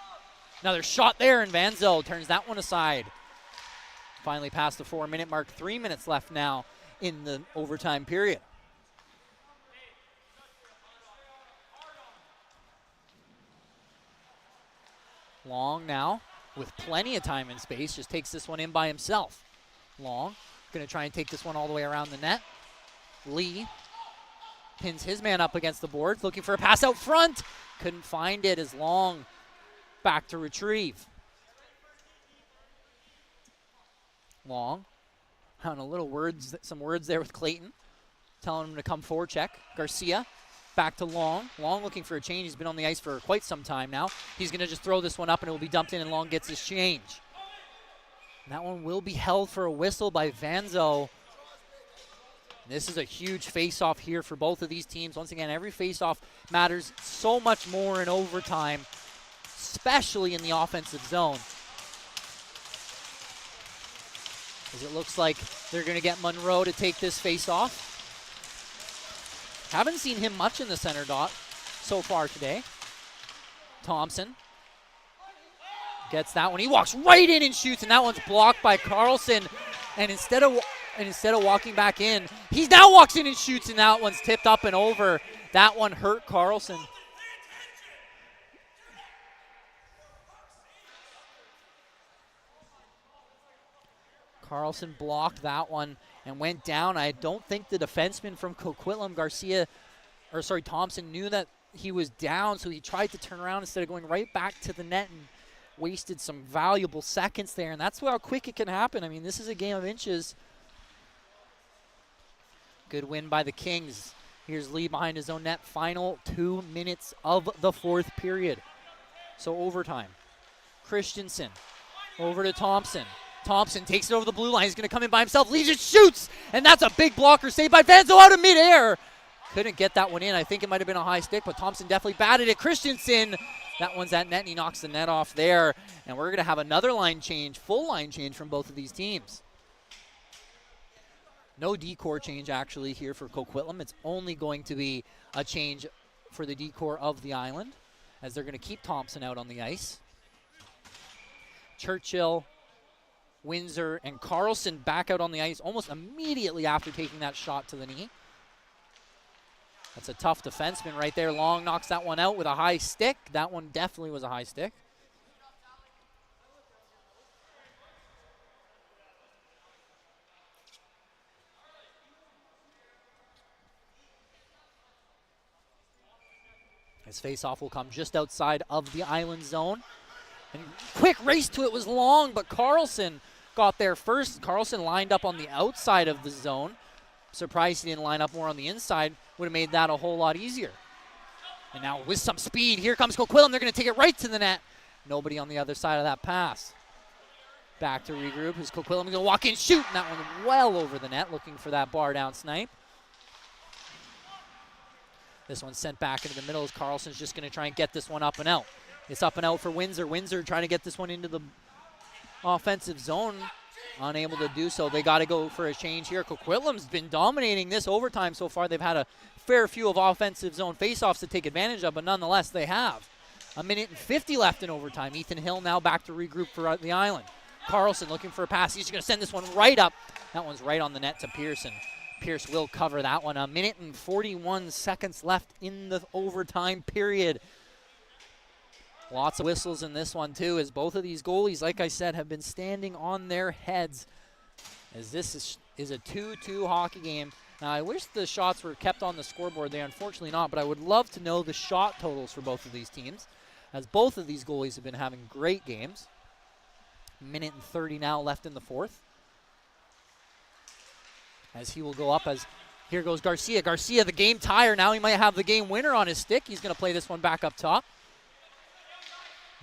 Another shot there, and Van Zo turns that one aside. Finally past the 4 minute mark. 3 minutes left now in the overtime period. Long now with plenty of time and space, just takes this one in by himself. Long going to try and take this one all the way around the net. Lee pins his man up against the boards, looking for a pass out front. Couldn't find it as Long back to retrieve. Long on some words there with Clayton, telling him to come forward check. Garcia back to Long. Long looking for a change. He's been on the ice for quite some time now. He's going to just throw this one up, and it will be dumped in, and Long gets his change. And that one will be held for a whistle by Van Zo. This is a huge face-off here for both of these teams. Once again, every face-off matters so much more in overtime, especially in the offensive zone. as it looks like they're going to get Monroe to take this face-off. Haven't seen him much in the center dot so far today. Thompson gets that one. He walks right in and shoots, and that one's blocked by Carlson. And instead of walking back in, he now walks in and shoots, and that one's tipped up and over. That one hurt Carlson. Carlson blocked that one and went down. I don't think the defenseman from Coquitlam, Thompson, knew that he was down, so he tried to turn around instead of going right back to the net and wasted some valuable seconds there, and that's how quick it can happen. I mean, this is a game of inches. Good win by the Kings. Here's Lee behind his own net. Final 2 minutes of the fourth period. So overtime. Christensen over to Thompson. Thompson takes it over the blue line. He's going to come in by himself. Leaves it, shoots, and that's a big blocker saved by Vanzo out of midair. Couldn't get that one in. I think it might have been a high stick, but Thompson definitely batted it. Christensen, that one's at net, and he knocks the net off there. And we're going to have another line change, full line change from both of these teams. No decor change actually here for Coquitlam. It's only going to be a change for the decor of the island, as they're going to keep Thompson out on the ice. Churchill, Windsor, and Carlson back out on the ice almost immediately after taking that shot to the knee. That's a tough defenseman right there. Long knocks that one out with a high stick. That one definitely was a high stick. His face-off will come just outside of the island zone. And quick race to it was Long, but Carlson got there first. Carlson lined up on the outside of the zone. Surprised he didn't line up more on the inside. Would have made that a whole lot easier. And now with some speed, here comes Coquitlam. They're going to take it right to the net. Nobody on the other side of that pass. Back to regroup. Is Coquitlam going to walk in, shoot, and that one well over the net, looking for that bar down snipe. This one's sent back into the middle as Carlson's just going to try and get this one up and out. It's up and out for Windsor. Windsor trying to get this one into the offensive zone. Unable to do so. They got to go for a change here. Coquitlam's been dominating this overtime so far. They've had a fair few of offensive zone faceoffs to take advantage of, but nonetheless they have. 1:50 left in overtime. Ethan Hill now back to regroup for the island. Carlson looking for a pass. He's going to send this one right up. That one's right on the net to Pearson. Pierce will cover that one. 1:41 left in the overtime period. Lots of whistles in this one too, as both of these goalies, like I said, have been standing on their heads, as this is a 2-2 hockey game. Now, I wish the shots were kept on the scoreboard. They're unfortunately not, but I would love to know the shot totals for both of these teams, as both of these goalies have been having great games. 1:30 now left in the fourth. As he will go up, as here goes Garcia. Garcia, the game tire. Now he might have the game winner on his stick. He's going to play this one back up top.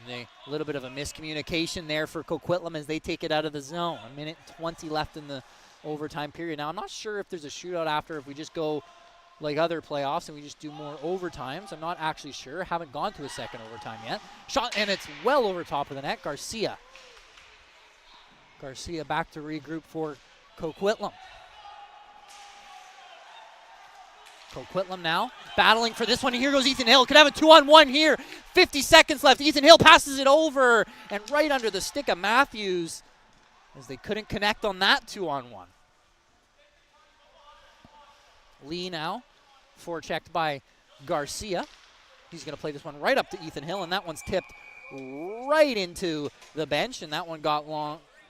A little bit of a miscommunication there for Coquitlam as they take it out of the zone. 1:20 left in the overtime period. Now, I'm not sure if there's a shootout after, if we just go like other playoffs and we just do more overtimes. I'm not actually sure. Haven't gone to a second overtime yet. Shot, and it's well over top of the net. Garcia back to regroup for Coquitlam. Coquitlam now battling for this one. And here goes Ethan Hill. Could have a 2-on-1 here. 50 seconds left. Ethan Hill passes it over and right under the stick of Matthews, as they couldn't connect on that 2-on-1. Lee now forechecked by Garcia. He's going to play this one right up to Ethan Hill, and that one's tipped right into the bench, and that one got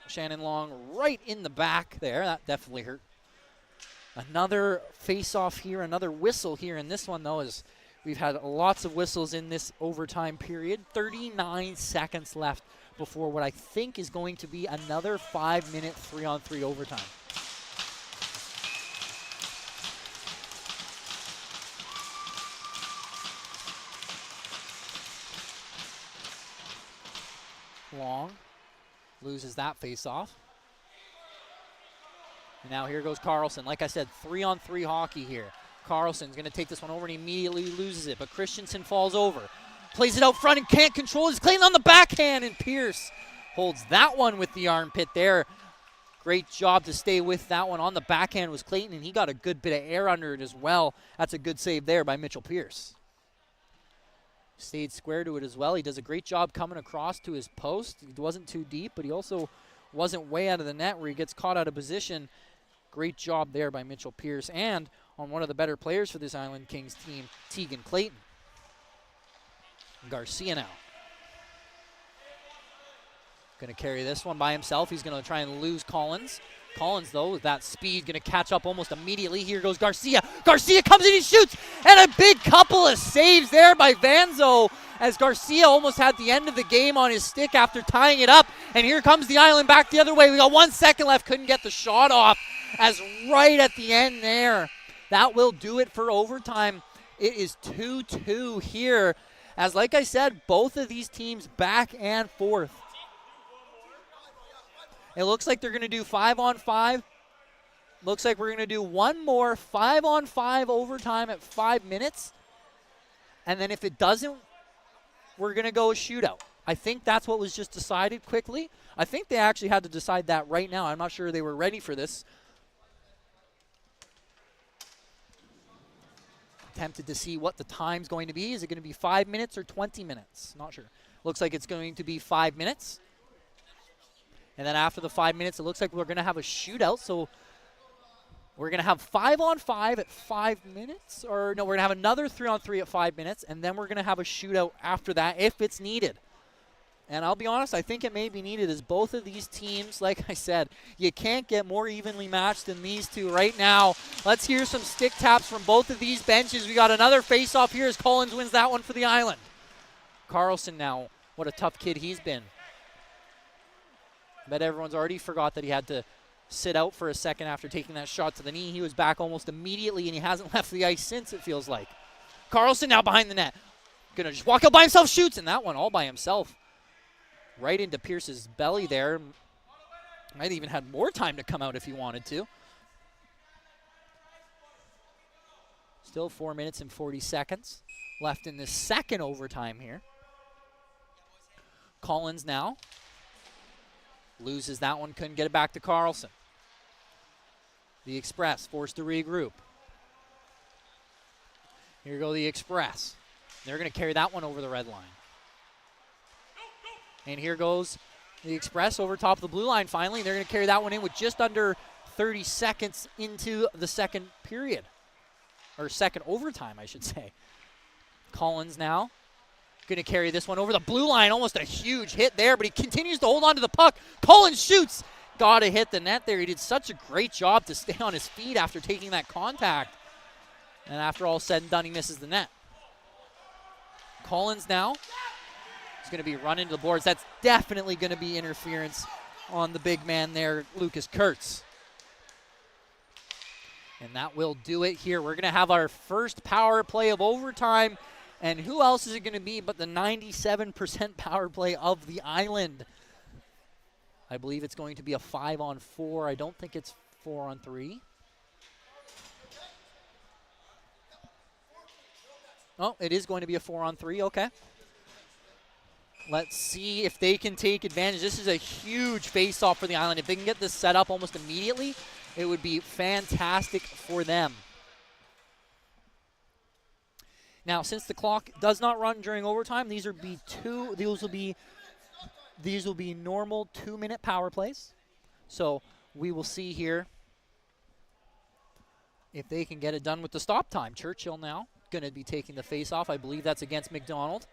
Shannon Long right in the back there. That definitely hurt. Another face-off here, another whistle here in this one, though, as we've had lots of whistles in this overtime period. 39 seconds left before what I think is going to be another 5-minute 3-on-3 overtime. Long loses that face-off. And now here goes Carlson. Like I said, 3-on-3 hockey here. Carlson's going to take this one over and he immediately loses it, but Christensen falls over. Plays it out front and can't control it. He's clean on the backhand, and Pierce holds that one with the armpit there. Great job to stay with that one. On the backhand was Clayton, and he got a good bit of air under it as well. That's a good save there by Mitchell Pierce. Stayed square to it as well. He does a great job coming across to his post. It wasn't too deep, but he also wasn't way out of the net where he gets caught out of position. Great job there by Mitchell Pierce, and on one of the better players for this Island Kings team, Tegan Clayton. Garcia now. Going to carry this one by himself. He's going to try and lose Collins. Collins, though, with that speed, going to catch up almost immediately. Here goes Garcia. Garcia comes in, he shoots, and a big couple of saves there by Vanzo as Garcia almost had the end of the game on his stick after tying it up. And here comes the Island back the other way. We got 1 second left, couldn't get the shot off as right at the end there. That will do it for overtime. It is 2-2 here as, like I said, both of these teams back and forth. It looks like they're going to do 5-on-5. Looks like we're going to do one more 5-on-5 overtime at 5 minutes. And then if it doesn't, we're going to go a shootout. I think that's what was just decided quickly. I think they actually had to decide that right now. I'm not sure they were ready for this. Tempted to see what the time's going to be. Is it going to be 5 minutes or 20 minutes? Not sure. Looks like it's going to be 5 minutes. And then after the 5 minutes, it looks like we're going to have a shootout. So we're going to have 5-on-5 at 5 minutes. Or no, we're going to have another 3-on-3 at 5 minutes. And then we're going to have a shootout after that if it's needed. And I'll be honest, I think it may be needed as both of these teams, like I said, you can't get more evenly matched than these two right now. Let's hear some stick taps from both of these benches. We got another face-off here as Collins wins that one for the Island. Carlson now, what a tough kid he's been. I bet everyone's already forgot that he had to sit out for a second after taking that shot to the knee. He was back almost immediately, and he hasn't left the ice since, it feels like. Carlson now behind the net. Gonna just walk out by himself, shoots, and that one all by himself. Right into Pierce's belly there. Might even had more time to come out if he wanted to. Still 4 minutes and 40 seconds left in this second overtime here. Collins now. Loses that one, couldn't get it back to Carlson. The Express forced to regroup. Here go the Express. They're going to carry that one over the red line. And here goes the Express over top of the blue line finally. They're going to carry that one in with just under 30 seconds into the second period. Or second overtime, I should say. Collins now. Going to carry this one over the blue line. Almost a huge hit there, but he continues to hold on to the puck. Collins shoots. Got to hit the net there. He did such a great job to stay on his feet after taking that contact. And after all said and done, he misses the net. Collins now is going to be run into the boards. That's definitely going to be interference on the big man there, Lucas Kurtz. And that will do it here. We're going to have our first power play of overtime. And who else is it going to be but the 97% power play of the Island? I believe it's going to be a 5-on-4. I don't think it's 4-on-3. Oh, it is going to be a 4-on-3. Okay. Let's see if they can take advantage. This is a huge face-off for the Island. If they can get this set up almost immediately, it would be fantastic for them. Now, since the clock does not run during overtime, these will be normal 2-minute power plays. So we will see here if they can get it done with the stop time. Churchill now going to be taking the face-off. I believe that's against McDonald.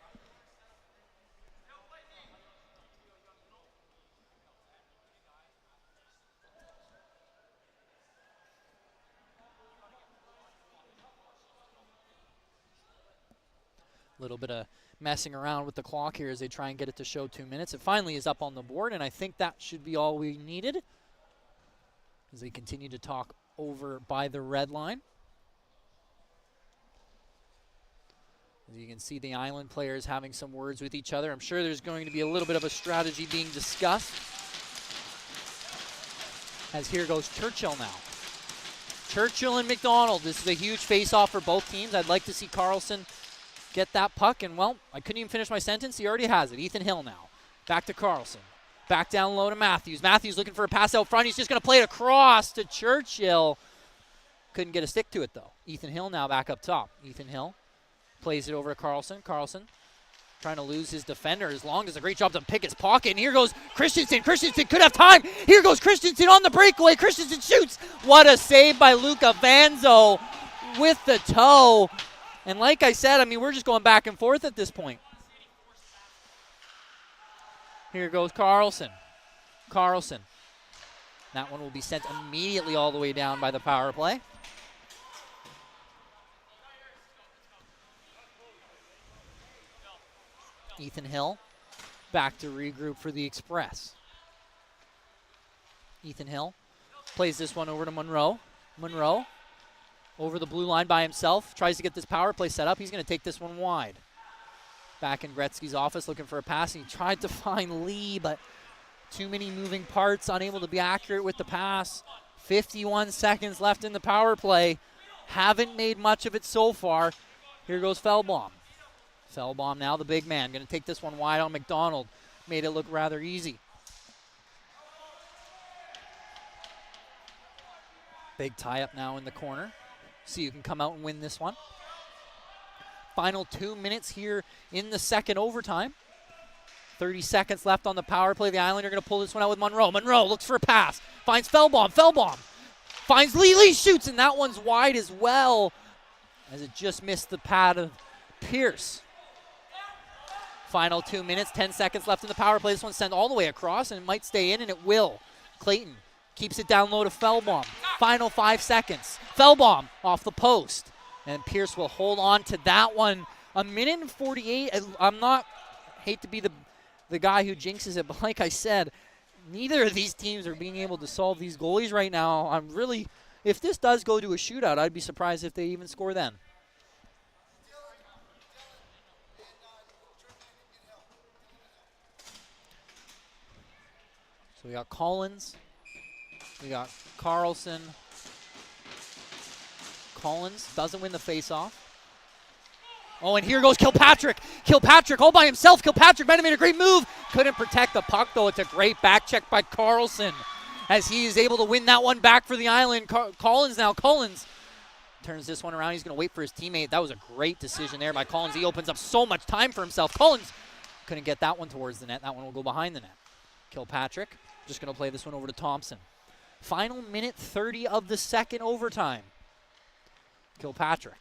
A little bit of messing around with the clock here as they try and get it to show 2 minutes. It finally is up on the board, and I think that should be all we needed as they continue to talk over by the red line. As you can see, the Island players having some words with each other. I'm sure there's going to be a little bit of a strategy being discussed. As here goes Churchill now. Churchill and McDonald. This is a huge face-off for both teams. I'd like to see Carlson get that puck, and well, I couldn't even finish my sentence. He already has it. Ethan Hill now. Back to Carlson. Back down low to Matthews. Matthews looking for a pass out front. He's just going to play it across to Churchill. Couldn't get a stick to it, though. Ethan Hill now back up top. Ethan Hill plays it over to Carlson. Carlson trying to lose his defender. As long does a great job to pick his pocket. And here goes Christensen. Christensen could have time. Here goes Christensen on the breakaway. Christensen shoots. What a save by Luca Vanzo with the toe. And like I said, I mean, we're just going back and forth at this point. Here goes Carlson. Carlson. That one will be sent immediately all the way down by the power play. Ethan Hill back to regroup for the Express. Ethan Hill plays this one over to Monroe. Monroe over the blue line by himself. Tries to get this power play set up. He's going to take this one wide. Back in Gretzky's office looking for a pass. He tried to find Lee, but too many moving parts, unable to be accurate with the pass. 51 seconds left in the power play. Haven't made much of it so far. Here goes Feldbaum. Feldbaum now the big man. Going to take this one wide on McDonald. Made it look rather easy. Big tie-up now in the corner. See who can come out and win this one. Final 2 minutes here in the second overtime. 30 seconds left on the power play. The Islanders are going to pull this one out with Monroe. Monroe looks for a pass. Finds Feldbaum. Feldbaum finds Lee. Lee shoots, and that one's wide as well, as it just missed the pad of Pierce. Final 2 minutes, 10 seconds left in the power play. This one's sent all the way across, and it might stay in, and it will. Clayton keeps it down low to Feldbaum. Final 5 seconds. Feldbaum off the post. And Pierce will hold on to that one. A minute and 48. Hate to be the guy who jinxes it, but like I said, neither of these teams are being able to solve these goalies right now. If this does go to a shootout, I'd be surprised if they even score then. So we got Collins. We got Carlson. Collins doesn't win the faceoff. Oh, and here goes Kilpatrick. Kilpatrick all by himself. Kilpatrick might have made a great move. Couldn't protect the puck, though. It's a great back check by Carlson as he is able to win that one back for the Island. Collins now. Collins turns this one around. He's going to wait for his teammate. That was a great decision there by Collins. He opens up so much time for himself. Collins couldn't get that one towards the net. That one will go behind the net. Kilpatrick just going to play this one over to Thompson. Final minute 30 of the second overtime. Kilpatrick.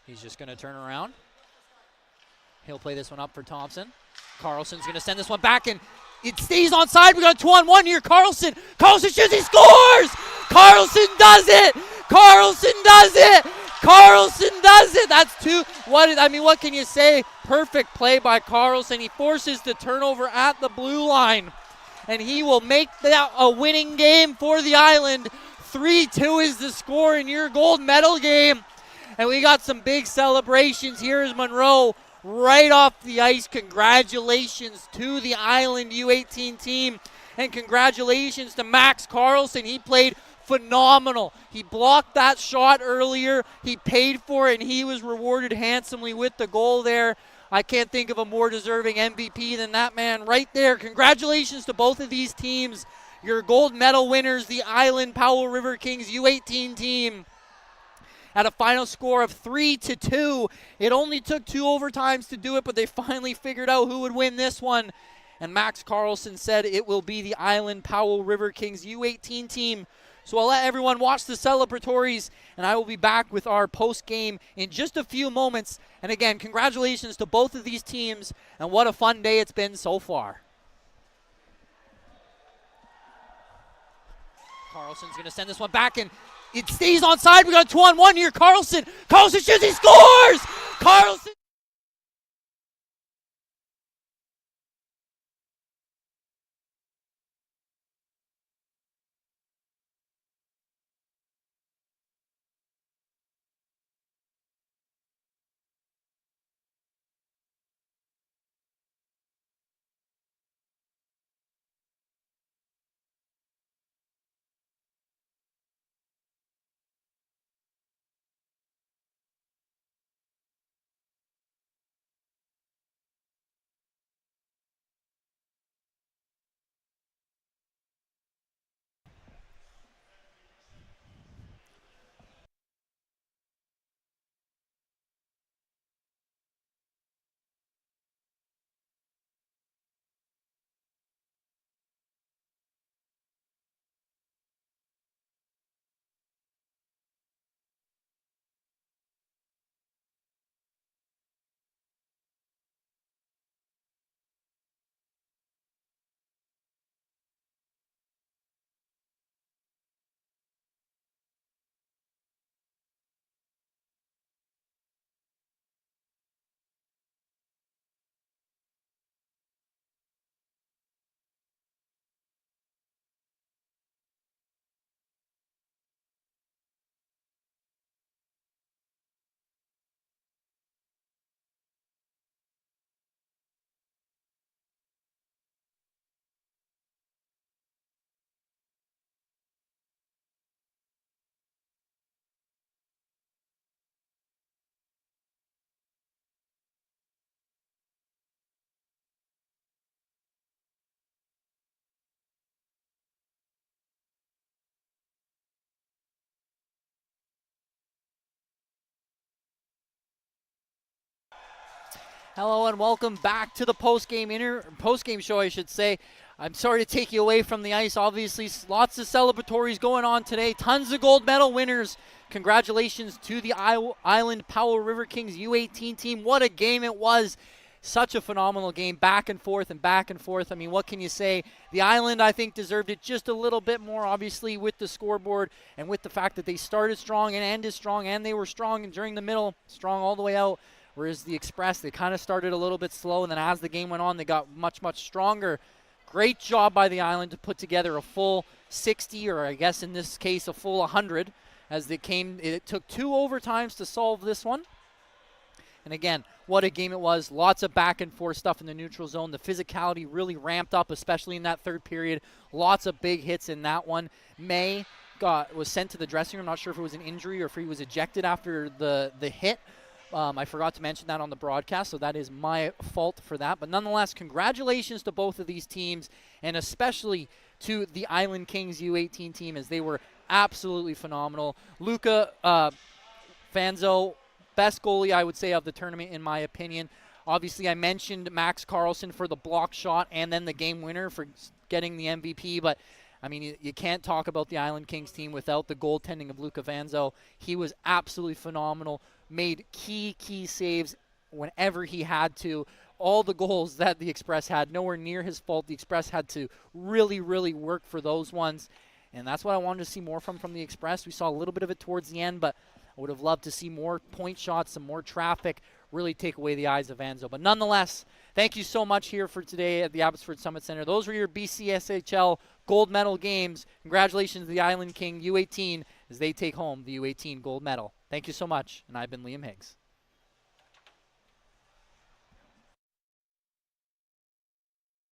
He's just going to turn around. He'll play this one up for Thompson. Carlson's going to send this one back, and it stays onside. We got a 2-on-1 here. Carlson shoots. He scores! Carlson does it! Carlson does it! Carlson does it! That's two. What can you say? Perfect play by Carlson. He forces the turnover at the blue line, and he will make that a winning game for the Island. 3-2 is the score in your gold medal game. And we got some big celebrations. Here is Monroe right off the ice. Congratulations to the Island U18 team. And congratulations to Max Carlson. He played phenomenal. He blocked that shot earlier. He paid for it, and he was rewarded handsomely with the goal there. I can't think of a more deserving MVP than that man right there. Congratulations to both of these teams. Your gold medal winners, the Island Powell River Kings U18 team. At a final score of 3-2. It only took 2 overtimes to do it, but they finally figured out who would win this one. And Max Carlson said it will be the Island Powell River Kings U18 team. So I'll let everyone watch the celebratories, and I will be back with our post-game in just a few moments. And again, congratulations to both of these teams, and what a fun day it's been so far. Carlson's going to send this one back, and it stays onside. We got a 2-on-1 here. Carlson shoots. He scores! Carlson. Hello and welcome back to the postgame show, I should say. I'm sorry to take you away from the ice. Obviously, lots of celebratories going on today. Tons of gold medal winners. Congratulations to the Island Powell River Kings U18 team. What a game it was. Such a phenomenal game, back and forth and back and forth. I mean, what can you say? The Island, I think, deserved it just a little bit more, obviously, with the scoreboard and with the fact that they started strong and ended strong, and they were strong during the middle, strong all the way out. Whereas the Express, they kind of started a little bit slow, and then as the game went on, they got much, much stronger. Great job by the Island to put together a full 60, or I guess in this case, a full 100, as it took 2 overtimes to solve this one. And again, what a game it was. Lots of back and forth stuff in the neutral zone. The physicality really ramped up, especially in that third period. Lots of big hits in that one. May was sent to the dressing room. Not sure if it was an injury or if he was ejected after the hit. I forgot to mention that on the broadcast, so that is my fault for that. But nonetheless, congratulations to both of these teams, and especially to the Island Kings U18 team, as they were absolutely phenomenal. Luca Fanzo, best goalie, I would say, of the tournament, in my opinion. Obviously, I mentioned Max Carlson for the block shot and then the game winner for getting the MVP, but I mean, you can't talk about the Island Kings team without the goaltending of Luca Vanzo. He was absolutely phenomenal, made key saves whenever he had to. All the goals that the Express had, nowhere near his fault. The Express had to really, really work for those ones, and that's what I wanted to see more from the Express. We saw a little bit of it towards the end, but I would have loved to see more point shots, some more traffic, really take away the eyes of Vanzo. But nonetheless, thank you so much here for today at the Abbotsford Summit Center. Those were your BCSHL gold medal games. Congratulations to the Island King U18 as they take home the U18 gold medal. Thank you so much, and I've been Liam Higgs.